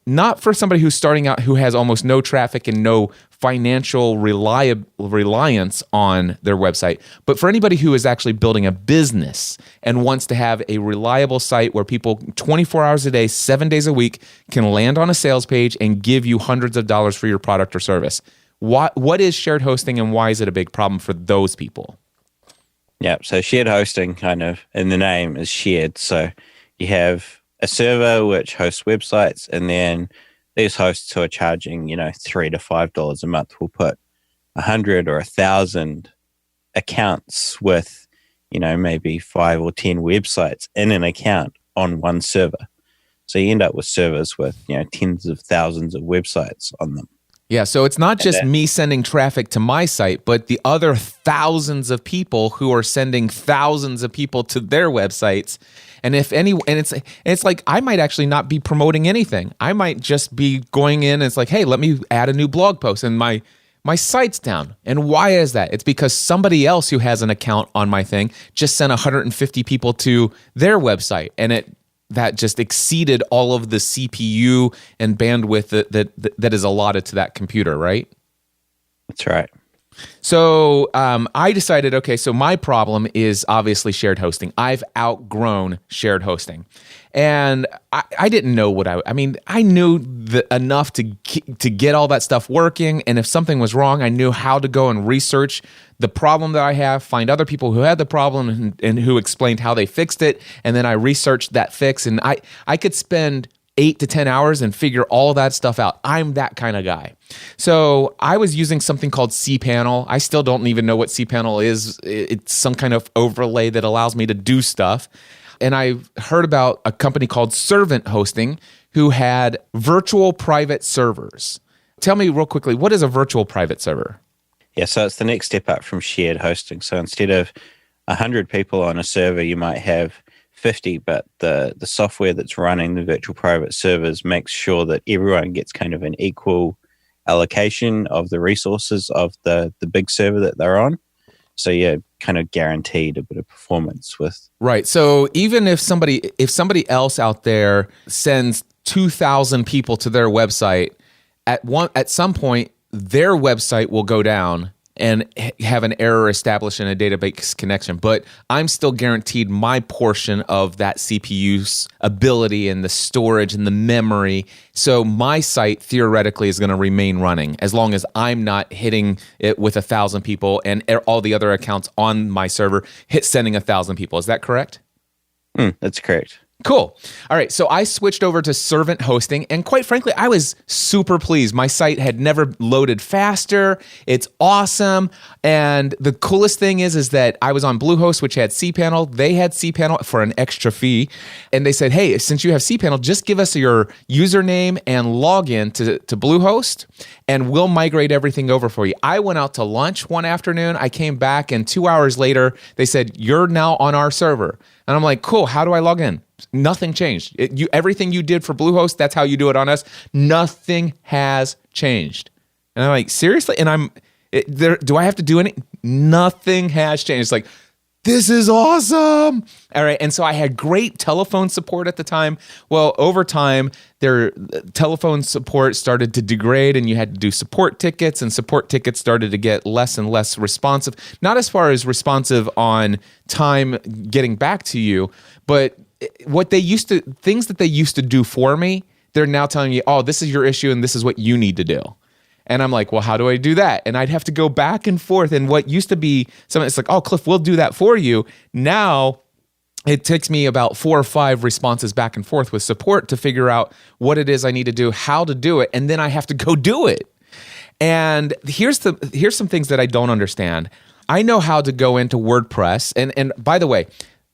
Not for somebody who's starting out who has almost no traffic and no financial reliance on their website, but for anybody who is actually building a business and wants to have a reliable site where people 24 hours a day, 7 days a week can land on a sales page and give you hundreds of dollars for your product or service. What is shared hosting, and why is it a big problem for those people? Yeah, so shared hosting, kind of in the name, is shared. So you have a server which hosts websites, and then these hosts who are charging, $3 to $5 a month will put 100 or 1,000 accounts with, maybe 5 or 10 websites in an account on one server. So you end up with servers with, tens of thousands of websites on them. Yeah, so it's not just me sending traffic to my site, but the other thousands of people who are sending thousands of people to their websites. And it's like I might actually not be promoting anything. I might just be going in and it's like, hey, let me add a new blog post, and my site's down. And why is that? It's because somebody else who has an account on my thing just sent 150 people to their website, and that just exceeded all of the CPU and bandwidth that is allotted to that computer, right? That's right. So I decided, okay, so my problem is obviously shared hosting. I've outgrown shared hosting. And I didn't know I knew enough to get all that stuff working. And if something was wrong, I knew how to go and research the problem that I have, find other people who had the problem and who explained how they fixed it. And then I researched that fix. And I could spend 8 to 10 hours and figure all that stuff out. I'm that kind of guy. So I was using something called cPanel. I still don't even know what cPanel is. It's some kind of overlay that allows me to do stuff. And I heard about a company called Servant Hosting who had virtual private servers. Tell me real quickly, what is a virtual private server? Yeah, so it's the next step up from shared hosting. So instead of 100 people on a server, you might have 50, but the software that's running the virtual private servers makes sure that everyone gets kind of an equal allocation of the resources of the big server that they're on. So you're kind of guaranteed a bit of performance with. Right. So even if somebody else out there sends 2,000 people to their website, at some point their website will go down and have an error established in a database connection. But I'm still guaranteed my portion of that CPU's ability and the storage and the memory. So my site theoretically is going to remain running as long as I'm not hitting it with 1,000 people and all the other accounts on my server sending 1,000 people. Is that correct? That's correct. Cool. All right. So I switched over to Servant Hosting, and quite frankly, I was super pleased. My site had never loaded faster. It's awesome. And the coolest thing is that I was on Bluehost, which had cPanel. They had cPanel for an extra fee. And they said, hey, since you have cPanel, just give us your username and login to Bluehost, and we'll migrate everything over for you. I went out to lunch one afternoon. I came back, and 2 hours later, they said, you're now on our server. And I'm like, cool, how do I log in? Nothing changed. Everything you did for Bluehost, that's how you do it on us. Nothing has changed. And I'm like, seriously? And do I have to do anything? Nothing has changed. It's like, this is awesome. All right. And so I had great telephone support at the time. Well, over time, their telephone support started to degrade and you had to do support tickets, and support tickets started to get less and less responsive. Not as far as responsive on time getting back to you, but things that they used to do for me, they're now telling you, oh, this is your issue and this is what you need to do. And I'm like, well, how do I do that? And I'd have to go back and forth. And what used to be something, it's like, oh, Cliff, we'll do that for you. Now it takes me about 4 or 5 responses back and forth with support to figure out what it is I need to do, how to do it, and then I have to go do it. And here's some things that I don't understand. I know how to go into WordPress, and by the way,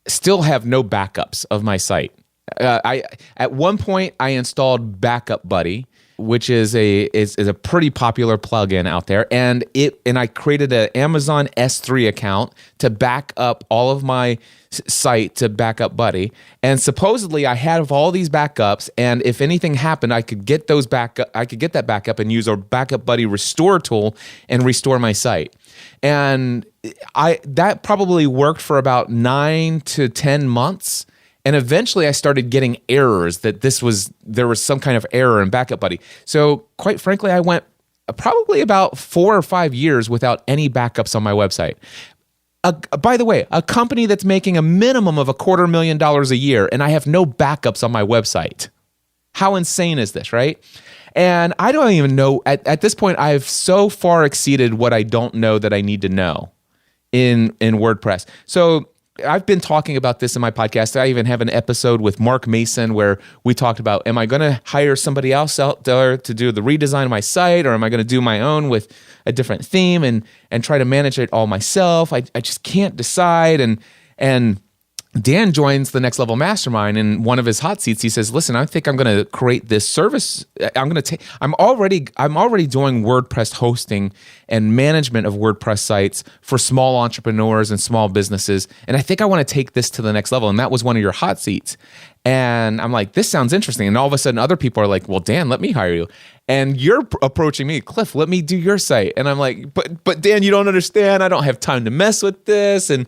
still have no backups of my site. At one point I installed Backup Buddy, which is a pretty popular plugin out there, and I created an Amazon S3 account to back up all of my site to Backup Buddy, and supposedly I have all these backups, and if anything happened, I could get that backup and use our Backup Buddy restore tool and restore my site. And that probably worked for about 9 to 10 months. And eventually I started getting errors that there was some kind of error in Backup Buddy. So quite frankly, I went probably about 4 or 5 years without any backups on my website. By the way, a company that's making a minimum of $250,000 a year, and I have no backups on my website. How insane is this, right? And I don't even know, at this point, I've so far exceeded what I don't know that I need to know in WordPress. So I've been talking about this in my podcast. I even have an episode with Mark Mason where we talked about, am I going to hire somebody else out there to do the redesign of my site, or am I going to do my own with a different theme and try to manage it all myself? I just can't decide. And Dan joins the Next Level Mastermind, and one of his hot seats, he says, listen, I think I'm going to create this service. I'm already doing WordPress hosting and management of WordPress sites for small entrepreneurs and small businesses. And I think I want to take this to the next level. And that was one of your hot seats. And I'm like, this sounds interesting. And all of a sudden other people are like, well, Dan, let me hire you. And you're approaching me, Cliff, let me do your site. And I'm like, but Dan, you don't understand. I don't have time to mess with this. And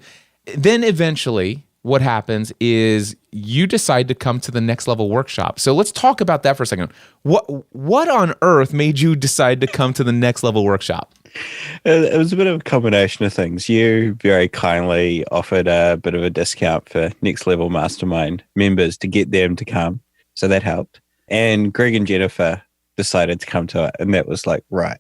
then eventually what happens is you decide to come to the Next Level Workshop. So let's talk about that for a second. What on earth made you decide to come to the Next Level Workshop? It was a bit of a combination of things. You very kindly offered a bit of a discount for Next Level Mastermind members to get them to come. So that helped. And Greg and Jennifer decided to come to it. And that was like, right.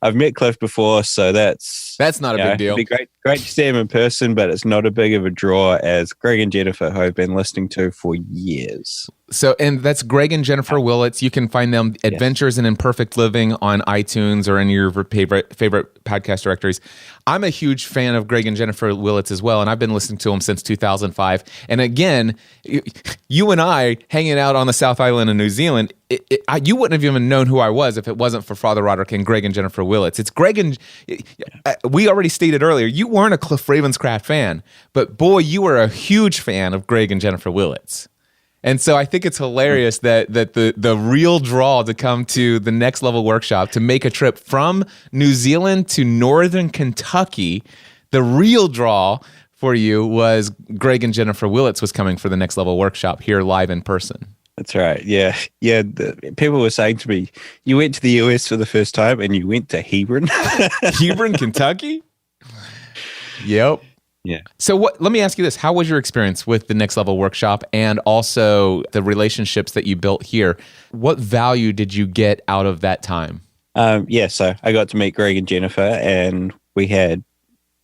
I've met Cliff before, so that's not a big deal. It'd be great to see him in person, but it's not a big of a draw as Greg and Jennifer, who I've been listening to for years. So, and that's Greg and Jennifer Willits. You can find them Adventures in Imperfect Living on iTunes or any of your favorite podcast directories. I'm a huge fan of Greg and Jennifer Willits as well, and I've been listening to them since 2005. And again, you and I hanging out on the South Island of New Zealand, you wouldn't have even known who I was if it wasn't for Father Roderick and Greg and Jennifer Willits. It's Greg and we already stated earlier, you weren't a Cliff Ravenscraft fan, but boy, you were a huge fan of Greg and Jennifer Willits. And so I think it's hilarious that the real draw to come to the Next Level Workshop, to make a trip from New Zealand to Northern Kentucky, the real draw for you was Greg and Jennifer Willits was coming for the Next Level Workshop here live in person. That's right. Yeah. People were saying to me, you went to the US for the first time and you went to Hebron. Hebron, Kentucky? Yep. Yeah. So let me ask you this. How was your experience with the Next Level Workshop and also the relationships that you built here? What value did you get out of that time? So I got to meet Greg and Jennifer, and we had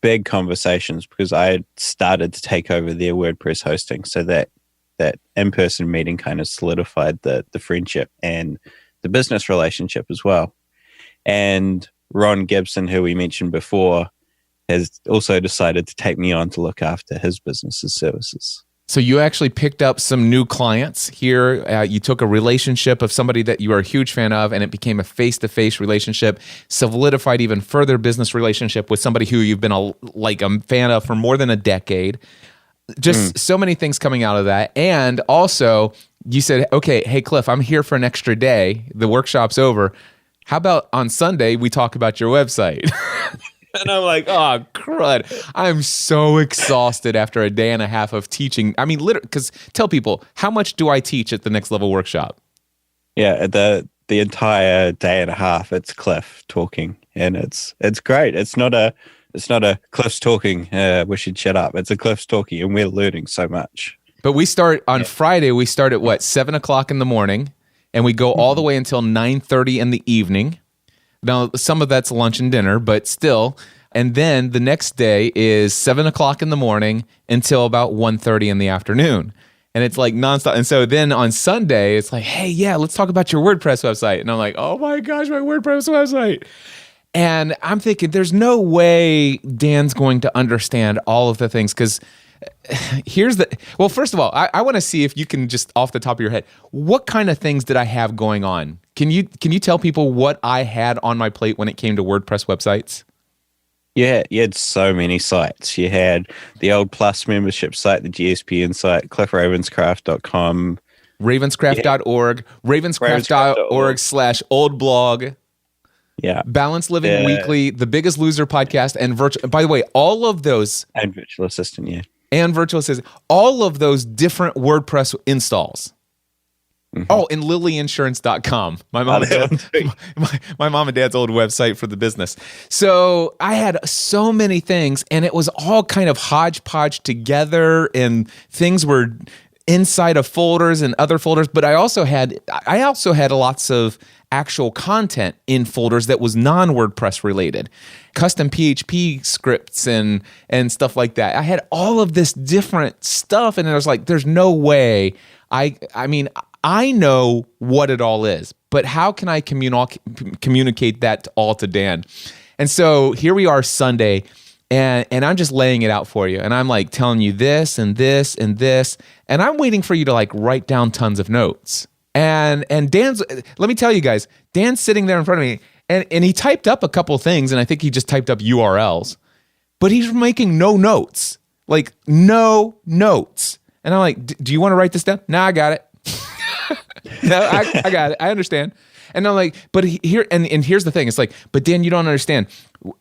big conversations because I had started to take over their WordPress hosting. So that in-person meeting kind of solidified the friendship and the business relationship as well. And Ron Gibson, who we mentioned before, has also decided to take me on to look after his business's services. So you actually picked up some new clients here. You took a relationship of somebody that you are a huge fan of, and it became a face-to-face relationship, solidified even further business relationship with somebody who you've been a fan of for more than a decade. just so many things coming out of that. And also, you said, okay, hey, Cliff, I'm here for an extra day. The workshop's over. How about on Sunday, we talk about your website? And I'm like, oh, crud. I'm so exhausted after a day and a half of teaching. I mean, literally, because tell people, how much do I teach at the Next Level Workshop? Yeah, the entire day and a half, it's Cliff talking, and it's great. It's not a Cliff's talking. We should shut up. It's a Cliff's talking, and we're learning so much. But we start on Friday. We start at 7:00 in the morning, and we go all the way until 9:30 in the evening. Now, some of that's lunch and dinner, but still. And then the next day is 7:00 in the morning until about 1:30 in the afternoon. And it's like nonstop. And so then on Sunday, it's like, hey, yeah, let's talk about your WordPress website. And I'm like, oh my gosh, my WordPress website. And I'm thinking, there's no way Dan's going to understand all of the things, because well, first of all, I want to see if you can just off the top of your head, what kind of things did I have going on? Can you tell people what I had on my plate when it came to WordPress websites? Yeah, you had so many sites. You had the old Plus membership site, the GSPN site, cliffravenscraft.com. Ravenscraft.org, ravenscraft.org/old-blog. Yeah. Balance Living Weekly, The Biggest Loser podcast, and by the way, all of those. And Virtual Assistant, yeah. And Virtual Assistant. All of those different WordPress installs. Oh, and lilyinsurance.com. My mom and dad's old website for the business. So I had so many things, and it was all kind of hodgepodge together, and things were inside of folders and other folders. But I also had lots of actual content in folders that was non-WordPress related, custom PHP scripts and stuff like that. I had all of this different stuff, and I was like, there's no way. I mean, I know what it all is, but how can I communicate that all to Dan? And so here we are Sunday, and I'm just laying it out for you. And I'm like telling you this and this and this, and I'm waiting for you to like write down tons of notes. And Dan's, let me tell you guys, Dan's sitting there in front of me, and he typed up a couple things, and I think he just typed up URLs, but he's making no notes, like no notes. And I'm like, do you want to write this down? No, I got it. No, I got it. I understand. And I'm like, but here's the thing. It's like, but Dan, you don't understand.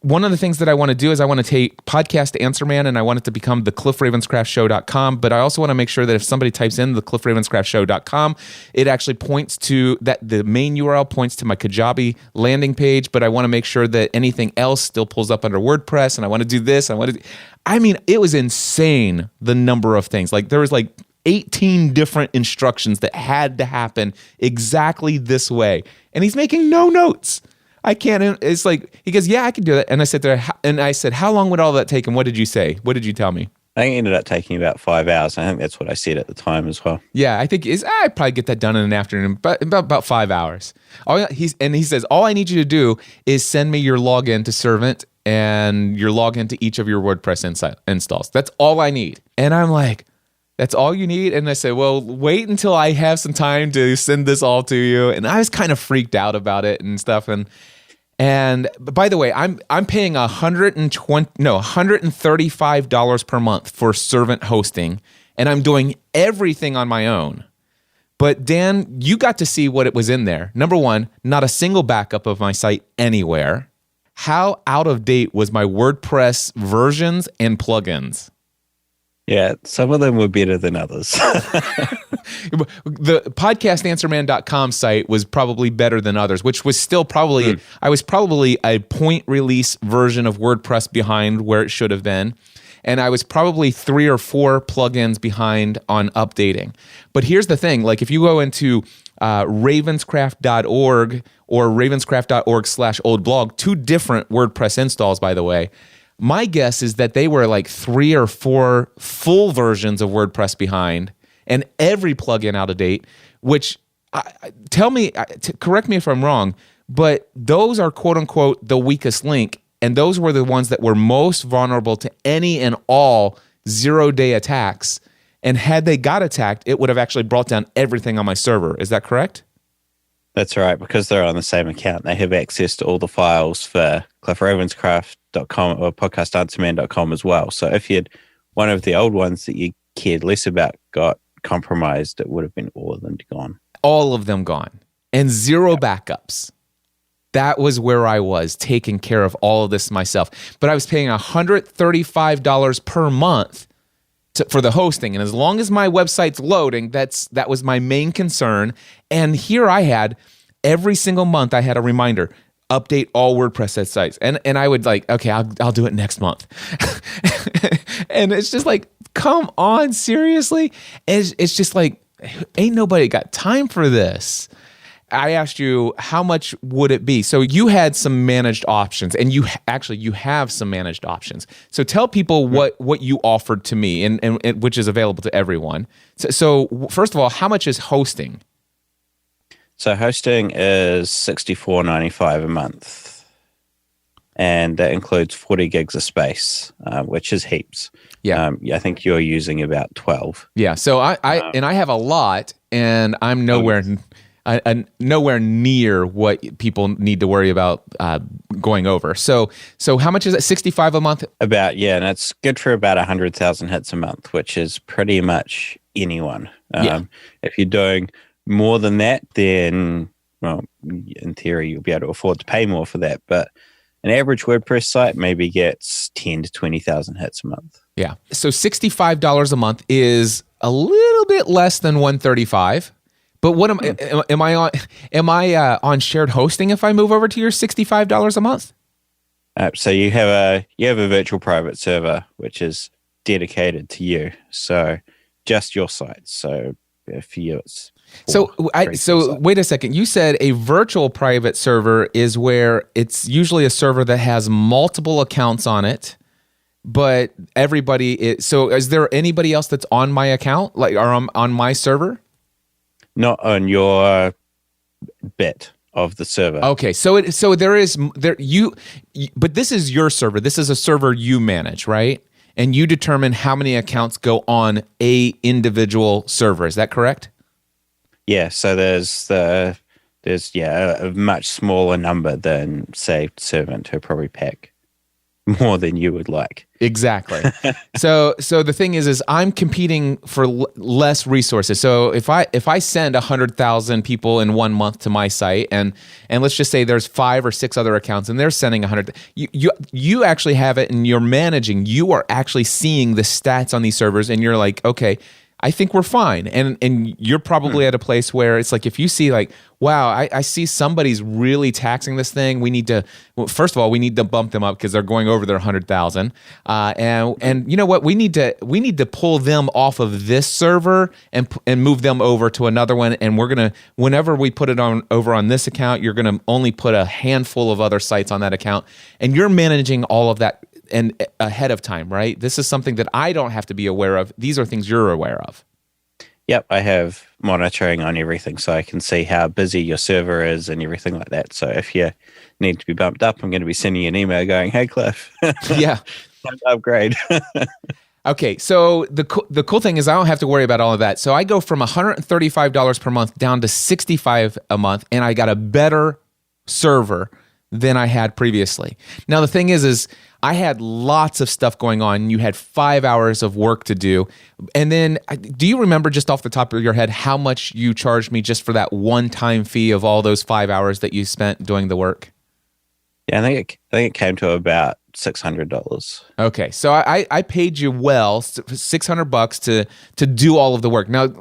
One of the things that I want to do is I want to take Podcast Answer Man, and I want it to become the cliffravenscraftshow.com. But I also want to make sure that if somebody types in the cliffravenscraftshow.com, it actually points to that. The main URL points to my Kajabi landing page. But I want to make sure that anything else still pulls up under WordPress. And I want to do this. I mean, it was insane, the number of things. Like there was like 18 different instructions that had to happen exactly this way. And he's making no notes. I can't. It's like, he goes, yeah, I can do that. And I said how long would all that take? And what did you say? What did you tell me? I think it ended up taking about 5 hours. I think that's what I said at the time as well. Yeah, I think I'd probably get that done in an afternoon, but about 5 hours. He says, all I need you to do is send me your login to Servant and your login to each of your WordPress installs. That's all I need. And I'm like, that's all you need? And I said, well, wait until I have some time to send this all to you. And I was kind of freaked out about it and stuff. And by the way, I'm paying $135 per month for Servant hosting, and I'm doing everything on my own. But Dan, you got to see what it was in there. Number one, not a single backup of my site anywhere. How out of date was my WordPress versions and plugins? Yeah, some of them were better than others. The podcastanswerman.com site was probably better than others, which was still probably, I was probably a point release version of WordPress behind where it should have been. And I was probably 3 or 4 plugins behind on updating. But here's the thing, like if you go into ravenscraft.org or ravenscraft.org/oldblog, 2 different WordPress installs, by the way, my guess is that they were like 3 or 4 full versions of WordPress behind and every plugin out of date, which correct me if I'm wrong, but those are quote unquote the weakest link. And those were the ones that were most vulnerable to any and all 0-day attacks. And had they got attacked, it would have actually brought down everything on my server. Is that correct? That's right, because they're on the same account. They have access to all the files for cliffravenscraft.com or podcastanswerman.com as well. So if you'd one of the old ones that you cared less about got compromised, it would have been all of them gone. All of them gone. And zero backups. That was where I was, taking care of all of this myself. But I was paying $135 per month for the hosting. And as long as my website's loading, that was my main concern. And here I had, every single month I had a reminder, update all WordPress sites. And I would like, okay, I'll do it next month. And it's just like, come on, seriously? It's just like, ain't nobody got time for this. I asked you, how much would it be? So you had some managed options, and you have some managed options. So tell people what you offered to me, and which is available to everyone. So first of all, how much is hosting? So hosting is $64.95 a month, and that includes 40 gigs of space, which is heaps. Yeah, I think you're using about 12. Yeah. So I have a lot, and I'm nowhere near what people need to worry about going over. So how much is it? 65 a month? About, yeah, and it's good for about 100,000 hits a month, which is pretty much anyone. If you're doing more than that, then, well, in theory, you'll be able to afford to pay more for that. But an average WordPress site maybe gets 10 to 20,000 hits a month. Yeah. So $65 a month is a little bit less than $135. But what am I on? Am I on shared hosting if I move over to your $65 a month? So you have a virtual private server which is dedicated to you. So just your site. So for you, it's wait a second. You said a virtual private server is where it's usually a server that has multiple accounts on it, but everybody is. So is there anybody else that's on my account, or on my server? Not on your bit of the server. Okay, so but this is your server. This is a server you manage, right? And you determine how many accounts go on a individual server. Is that correct? Yeah. So there's a much smaller number than, say, Servant, who probably pack more than you would like. Exactly. So the thing is I'm competing for less resources. So if I send 100,000 people in 1 month to my site, and let's just say there's 5 or 6 other accounts, and they're sending 100, you actually have it, and you're managing. You are actually seeing the stats on these servers, and you're like, okay, I think we're fine. And you're probably at a place where it's like, if you see like, wow, I see somebody's really taxing this thing. First of all, we need to bump them up because they're going over their 100,000. And you know what? We need to pull them off of this server and move them over to another one. And we're going to, whenever we put it over on this account, you're going to only put a handful of other sites on that account. And you're managing all of that and ahead of time, right? This is something that I don't have to be aware of. These are things you're aware of. Yep, I have monitoring on everything, so I can see how busy your server is and everything like that. So if you need to be bumped up, I'm going to be sending you an email going, "Hey, Cliff, yeah, upgrade." Okay, so the cool thing is I don't have to worry about all of that. So I go from $135 per month down to $65 a month, and I got a better server than I had previously. Now the thing is I had lots of stuff going on. You had 5 hours of work to do. And then do you remember just off the top of your head how much you charged me just for that one-time fee of all those 5 hours that you spent doing the work? Yeah, I think it came to about $600. Okay, so I paid you well, $600 to do all of the work. Now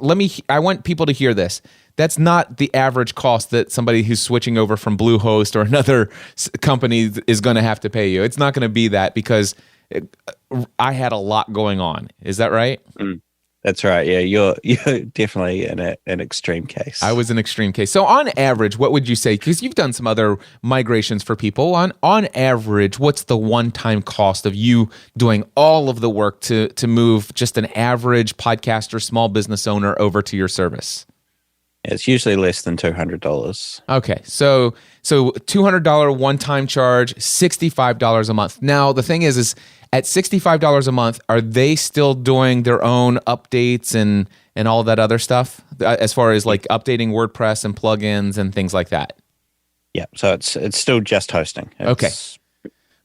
I want people to hear this. That's not the average cost that somebody who's switching over from Bluehost or another company is going to have to pay you. It's not going to be that because I had a lot going on. Is that right? That's right. Yeah, you're definitely in an extreme case. I was an extreme case. So on average, what would you say? Because you've done some other migrations for people. On average, what's the one-time cost of you doing all of the work to move just an average podcaster, small business owner over to your service? It's usually less than $200. Okay, so $200 one-time charge, $65 a month. Now the thing is at $65 a month, are they still doing their own updates and all that other stuff as far as like updating WordPress and plugins and things like that? Yeah, so it's still just hosting. Okay.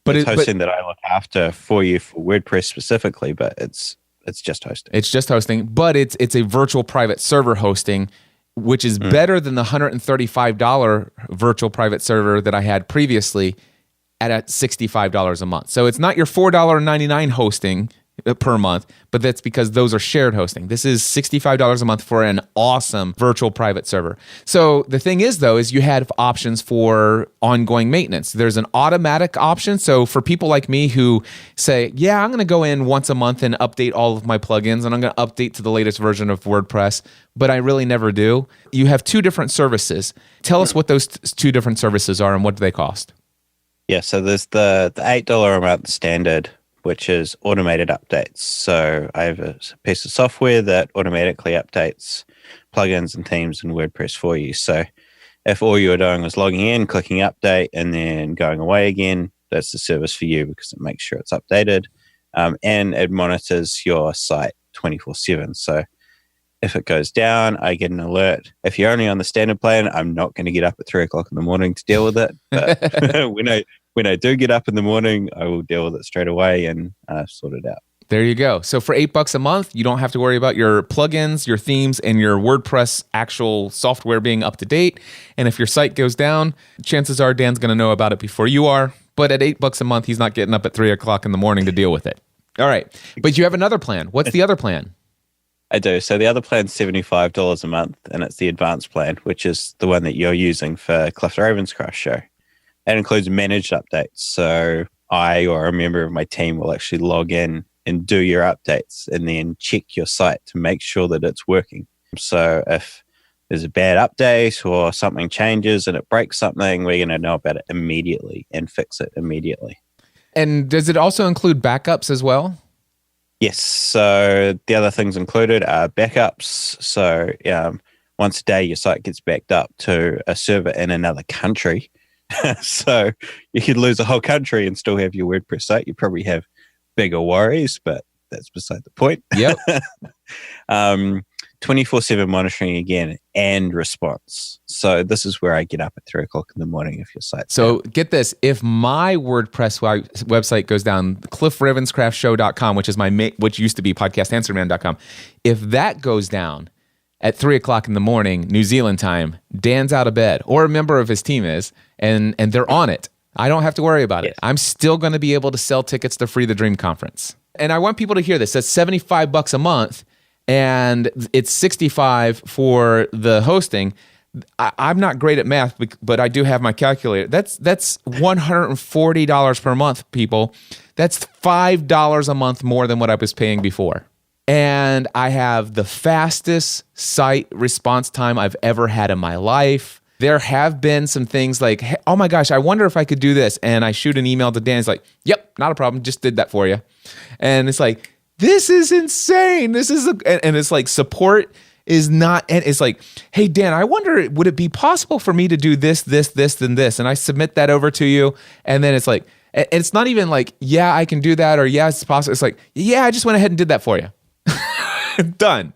But it's hosting that I look after for you for WordPress specifically, but it's it's just hosting. It's just hosting, but it's a virtual private server hosting, which is better than the $135 virtual private server that I had previously at $65 a month. So it's not your $4.99 hosting per month, but that's because those are shared hosting. This is $65 a month for an awesome virtual private server. So the thing is, though, is you have options for ongoing maintenance. There's an automatic option. So for people like me who say, yeah, I'm going to go in once a month and update all of my plugins, and I'm going to update to the latest version of WordPress, but I really never do. You have two different services. Tell us what those two different services are and what do they cost? Yeah, so there's the $8 a month standard, which is automated updates. So I have a piece of software that automatically updates plugins and themes in WordPress for you. So if all you were doing was logging in, clicking update, and then going away again, that's the service for you because it makes sure it's updated. And it monitors your site 24/7. So if it goes down, I get an alert. If you're only on the standard plan, I'm not going to get up at 3 o'clock in the morning to deal with it. But when I do get up in the morning, I will deal with it straight away and sort it out. There you go. So for $8 a month, you don't have to worry about your plugins, your themes, and your WordPress actual software being up to date. And if your site goes down, chances are Dan's going to know about it before you are. But at $8 a month, he's not getting up at 3 o'clock in the morning to deal with it. All right. But you have another plan. What's the other plan? I do. So the other plan's $75 a month, and it's the advanced plan, which is the one that you're using for Cliff the Ravenscraft show. That includes managed updates. So I or a member of my team will actually log in and do your updates and then check your site to make sure that it's working. So if there's a bad update or something changes and it breaks something, we're going to know about it immediately and fix it immediately. And does it also include backups as well? Yes. So the other things included are backups. So once a day, your site gets backed up to a server in another country. So you could lose a whole country and still have your WordPress site. You probably have bigger worries, but that's beside the point. Yep. 24/7 monitoring again and response. So this is where I get up at 3 o'clock in the morning if your site's So down. get this. If my WordPress website goes down, cliffravenscraftshow.com, which is which used to be podcastanswerman.com, if that goes down at 3 o'clock in the morning, New Zealand time, Dan's out of bed, or a member of his team is, and they're on it. I don't have to worry about it. I'm still going to be able to sell tickets to Free the Dream Conference. And I want people to hear this. That's $75 a month, and it's $65 for the hosting. I'm not great at math, but I do have my calculator. That's $140 per month, people. That's $5 a month more than what I was paying before. And I have the fastest site response time I've ever had in my life. There have been some things like, hey, oh my gosh, I wonder if I could do this. And I shoot an email to Dan. He's like, yep, not a problem. Just did that for you. And it's like, this is insane. And it's like support is not, and it's like, hey, Dan, I wonder, would it be possible for me to do this, and this? And I submit that over to you. And then it's like, it's not even like, yeah, I can do that, or yeah, it's possible. It's like, yeah, I just went ahead and did that for you. Done.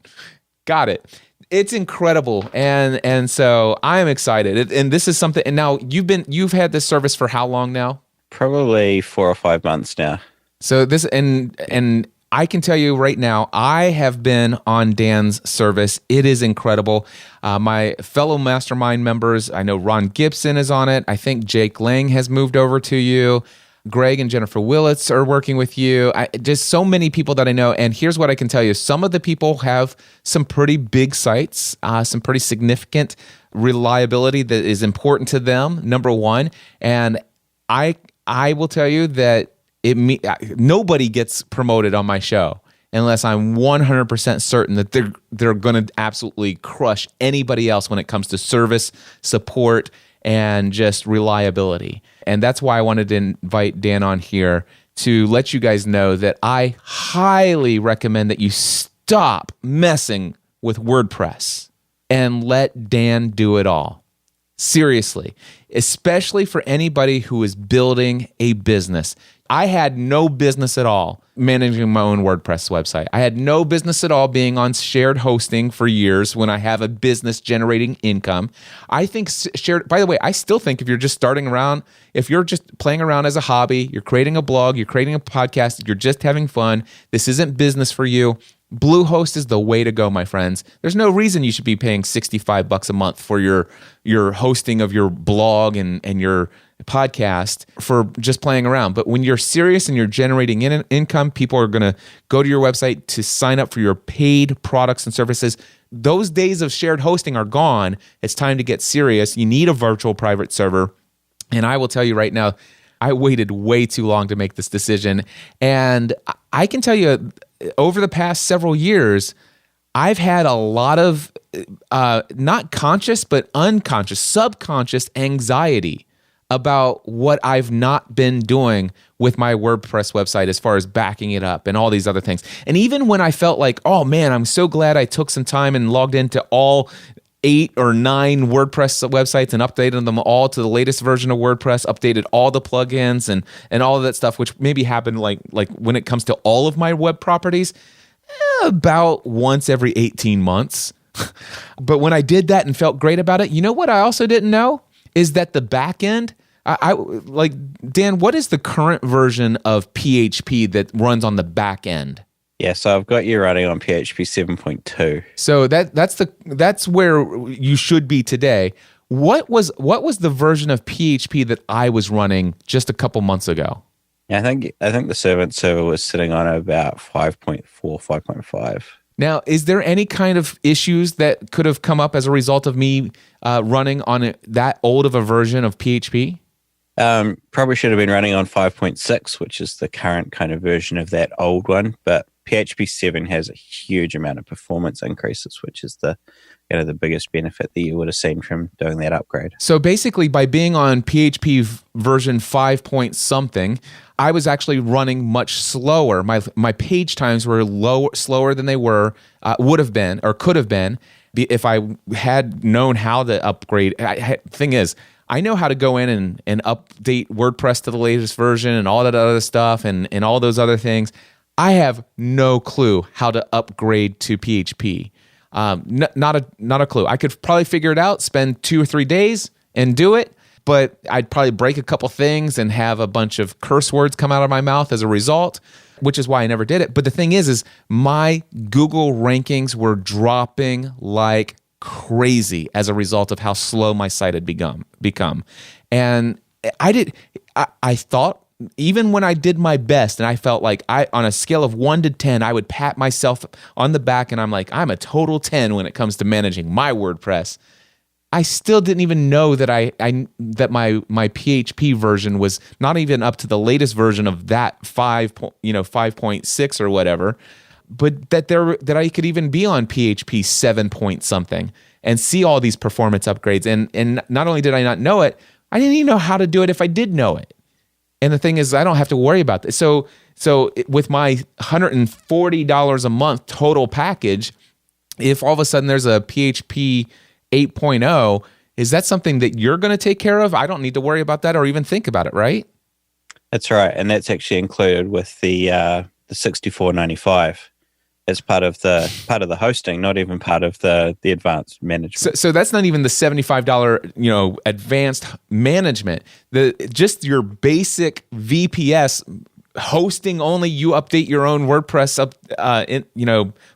Got it. It's incredible. And so I am excited. And this is something, and now you've had this service for how long now? Probably 4 or 5 months now. So this, and I can tell you right now, I have been on Dan's service. It is incredible. My fellow mastermind members, I know Ron Gibson is on it. I think Jake Lang has moved over to you. Greg and Jennifer Willits are working with you. Just so many people that I know. And here's what I can tell you. Some of the people have some pretty big sites, some pretty significant reliability that is important to them, number one. And I will tell you that nobody gets promoted on my show unless I'm 100% certain that they're going to absolutely crush anybody else when it comes to service, support, and just reliability. And that's why I wanted to invite Dan on here to let you guys know that I highly recommend that you stop messing with WordPress and let Dan do it all. Seriously, especially for anybody who is building a business. I had no business at all managing my own WordPress website. I had no business at all being on shared hosting for years when I have a business generating income. I think shared, by the way, I still think if you're just starting around, if you're just playing around as a hobby, you're creating a blog, you're creating a podcast, you're just having fun, this isn't business for you, Bluehost is the way to go, my friends. There's no reason you should be paying $65 a month for your hosting of your blog and your podcast for just playing around. But when you're serious and you're generating income, people are going to go to your website to sign up for your paid products and services. Those days of shared hosting are gone. It's time to get serious. You need a virtual private server. And I will tell you right now, I waited way too long to make this decision. And I can tell you, over the past several years, I've had a lot of not conscious, but unconscious, subconscious anxiety about what I've not been doing with my WordPress website as far as backing it up and all these other things. And even when I felt like, oh man, I'm so glad I took some time and logged into all 8 or 9 WordPress websites and updated them all to the latest version of WordPress, updated all the plugins and all of that stuff, which maybe happened like when it comes to all of my web properties, about once every 18 months. But when I did that and felt great about it, you know what I also didn't know? Is that the back end, I like, Dan, what is the current version of PHP that runs on the back end? Yeah, so I've got you running on PHP 7.2. So that's where you should be today. What was the version of PHP that I was running just a couple months ago? Yeah, I think the server was sitting on about 5.4, 5.5. Now, is there any kind of issues that could have come up as a result of me running on that old of a version of PHP? Probably should have been running on 5.6, which is the current kind of version of that old one. But PHP 7 has a huge amount of performance increases, which is the biggest benefit that you would have seen from doing that upgrade. So basically, by being on PHP version 5 point something, I was actually running much slower. My page times were slower than they would have been or could have been if I had known how to upgrade. Thing is, I know how to go in and update WordPress to the latest version and all that other stuff and all those other things. I have no clue how to upgrade to PHP. Not a clue. I could probably figure it out, spend 2 or 3 days and do it, but I'd probably break a couple things and have a bunch of curse words come out of my mouth as a result, which is why I never did it. But the thing is my Google rankings were dropping like crazy as a result of how slow my site had become. And I thought, even when I did my best and I felt like on a scale of 1 to 10, I would pat myself on the back and I'm like, I'm a total 10 when it comes to managing my WordPress. I still didn't even know that that my PHP version was not even up to the latest version of that 5.6 or whatever, but that I could even be on PHP 7 point something and see all these performance upgrades. And not only did I not know it, I didn't even know how to do it if I did know it. And the thing is, I don't have to worry about this. So with my $140 a month total package, if all of a sudden there's a PHP 8.0, is that something that you're going to take care of? I don't need to worry about that or even think about it, right? That's right, and that's actually included with the $64.95 as part of the hosting, not even part of the advanced management. So that's not even the $75 advanced management. Just your basic VPS hosting only. You update your own WordPress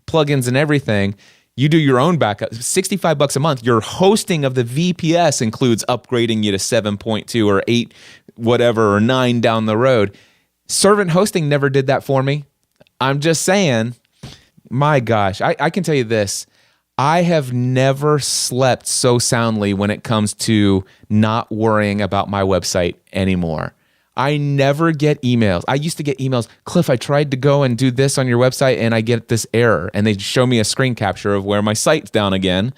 plugins and everything. You do your own backup. $65 a month. Your hosting of the VPS includes upgrading you to 7.2 or 8, whatever, or 9 down the road. Servant hosting never did that for me. I'm just saying. My gosh, I can tell you this. I have never slept so soundly when it comes to not worrying about my website anymore. I never get emails. I used to get emails, Cliff, I tried to go and do this on your website and I get this error. And they show me a screen capture of where my site's down again.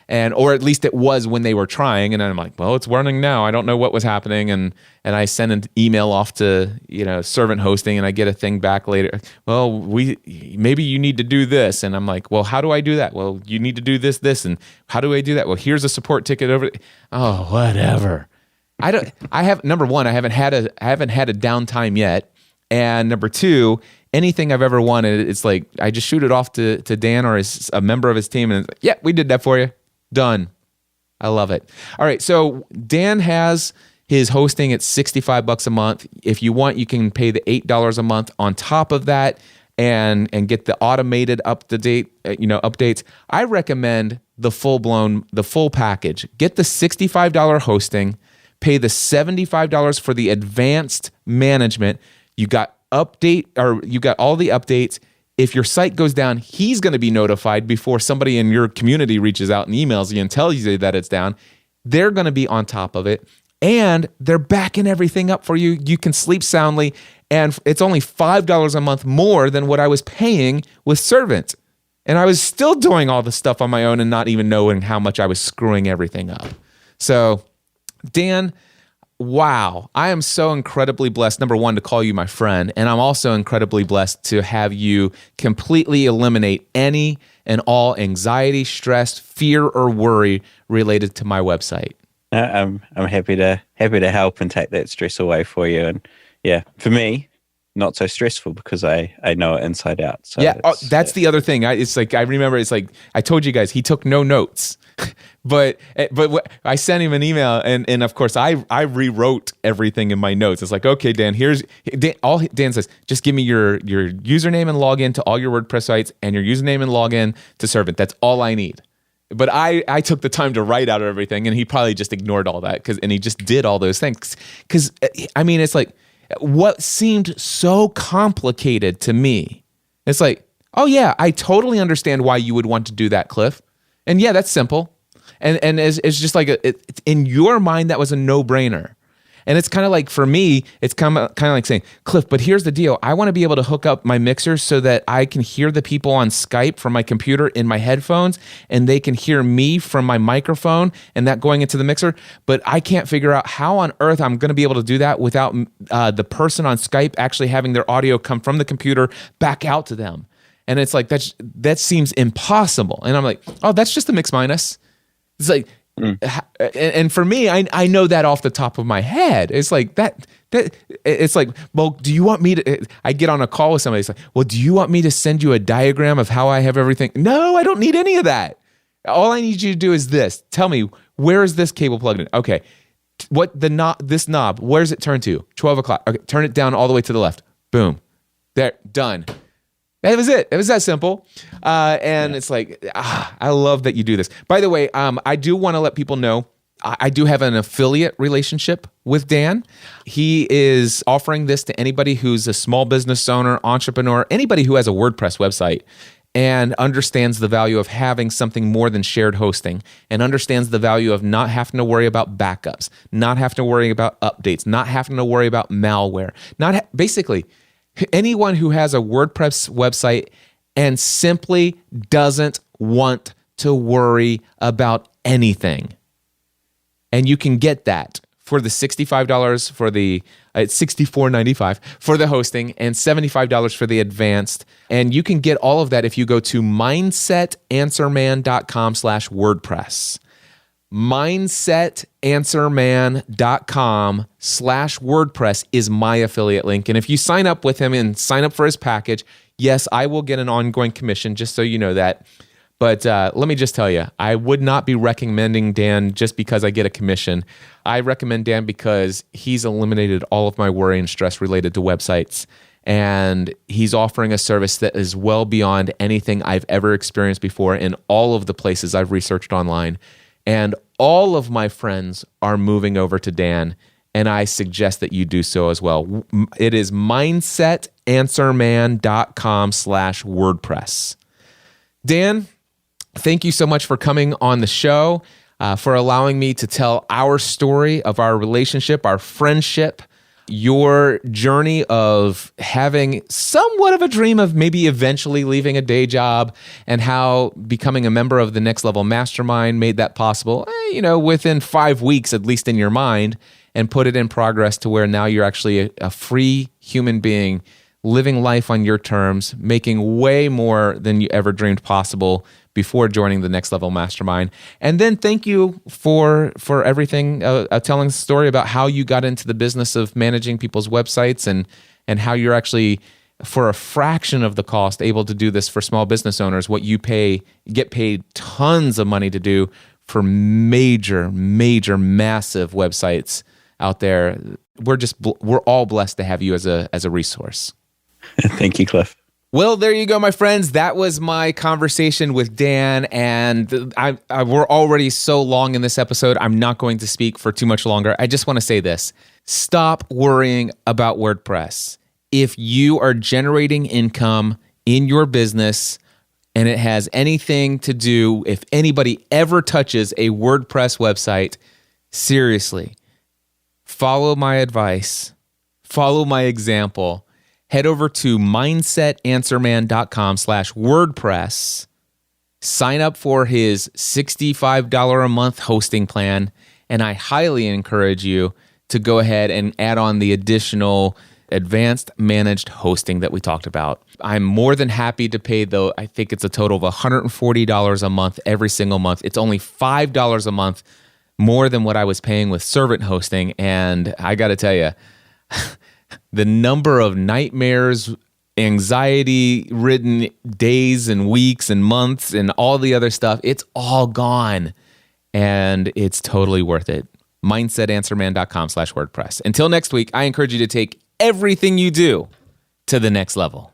Or at least it was when they were trying. And I'm like, well, it's running now. I don't know what was happening. And I send an email off to, servant hosting and I get a thing back later. Well, maybe you need to do this. And I'm like, well, how do I do that? Well, you need to do this. And how do I do that? Well, here's a support ticket over. Oh, whatever. Number one, I haven't had a downtime yet. And number two, anything I've ever wanted, it's like I just shoot it off to Dan or a member of his team, and it's like, yeah, we did that for you. Done. I love it. All right, so Dan has his hosting at $65 a month. If you want, you can pay the $8 a month on top of that and get the automated updates. I recommend the full package. Get the $65 hosting, pay the $75 for the advanced management. You got all the updates. If your site goes down, he's going to be notified before somebody in your community reaches out and emails you and tells you that it's down. They're going to be on top of it, and they're backing everything up for you. You can sleep soundly, and it's only $5 a month more than what I was paying with Servant. And I was still doing all the stuff on my own and not even knowing how much I was screwing everything up. So, Dan, wow, I am so incredibly blessed, number one, to call you my friend. And I'm also incredibly blessed to have you completely eliminate any and all anxiety, stress, fear, or worry related to my website. I'm happy to help and take that stress away for you. And yeah, for me, not so stressful because I know it inside out. So yeah, that's the other thing. I remember I told you guys, he took no notes. But I sent him an email, and of course I rewrote everything in my notes. It's like, okay, Dan, all Dan says, just give me your username and login to all your WordPress sites and your username and login to Servant. That's all I need. But I took the time to write out everything, and he probably just ignored all that and he just did all those things. Because I mean, it's like what seemed so complicated to me. It's like, oh yeah, I totally understand why you would want to do that, Cliff. And yeah, that's simple. And it's just like, in your mind, that was a no-brainer. And it's kind of like, for me, it's kind of like saying, Cliff, but here's the deal. I want to be able to hook up my mixer so that I can hear the people on Skype from my computer in my headphones, and they can hear me from my microphone and that going into the mixer. But I can't figure out how on earth I'm going to be able to do that without the person on Skype actually having their audio come from the computer back out to them. And it's like, that seems impossible. And I'm like, oh, that's just a mix minus. It's like, and for me, I know that off the top of my head. It's like that it's like, well, do you want me to, I get on a call with somebody, it's like, well, do you want me to send you a diagram of how I have everything? No, I don't need any of that. All I need you to do is this. Tell me, where is this cable plugged in? Okay. This knob, where's it turned to? 12 o'clock. Okay. Turn it down all the way to the left. Boom. There, done. That was it. It was that simple. It's like, I love that you do this. By the way, I do want to let people know, I do have an affiliate relationship with Dan. He is offering this to anybody who's a small business owner, entrepreneur, anybody who has a WordPress website and understands the value of having something more than shared hosting, and understands the value of not having to worry about backups, not having to worry about updates, not having to worry about malware, basically, anyone who has a WordPress website and simply doesn't want to worry about anything. And you can get that for the $65 for it's $64.95 for the hosting and $75 for the advanced. And you can get all of that if you go to mindsetanswerman.com/WordPress. mindsetanswerman.com/WordPress is my affiliate link. And if you sign up with him and sign up for his package, yes, I will get an ongoing commission, just so you know that. But let me just tell you, I would not be recommending Dan just because I get a commission. I recommend Dan because he's eliminated all of my worry and stress related to websites. And he's offering a service that is well beyond anything I've ever experienced before in all of the places I've researched online. And all of my friends are moving over to Dan, and I suggest that you do so as well. It is mindsetanswerman.com/WordPress. Dan, thank you so much for coming on the show, for allowing me to tell our story of our relationship, our friendship, your journey of having somewhat of a dream of maybe eventually leaving a day job, and how becoming a member of the Next Level Mastermind made that possible, within 5 weeks, at least in your mind, and put it in progress to where now you're actually a free human being, living life on your terms, making way more than you ever dreamed possible before joining the Next Level Mastermind. And then thank you for everything, telling the story about how you got into the business of managing people's websites and how you're actually, for a fraction of the cost, able to do this for small business owners, what you get paid tons of money to do for major, massive websites out there. We're all blessed to have you as a resource. Thank you, Cliff. Well, there you go, my friends. That was my conversation with Dan, and we're already so long in this episode. I'm not going to speak for too much longer. I just want to say this. Stop worrying about WordPress. If you are generating income in your business and it has anything to do, if anybody ever touches a WordPress website, seriously, follow my advice, follow my example. Head over to mindsetanswerman.com/WordPress, sign up for his $65 a month hosting plan, and I highly encourage you to go ahead and add on the additional advanced managed hosting that we talked about. I'm more than happy to pay, though, I think it's a total of $140 a month every single month. It's only $5 a month more than what I was paying with servant hosting, and I got to tell you, the number of nightmares, anxiety-ridden days and weeks and months and all the other stuff, it's all gone. And it's totally worth it. mindsetanswerman.com/WordPress. Until next week, I encourage you to take everything you do to the next level.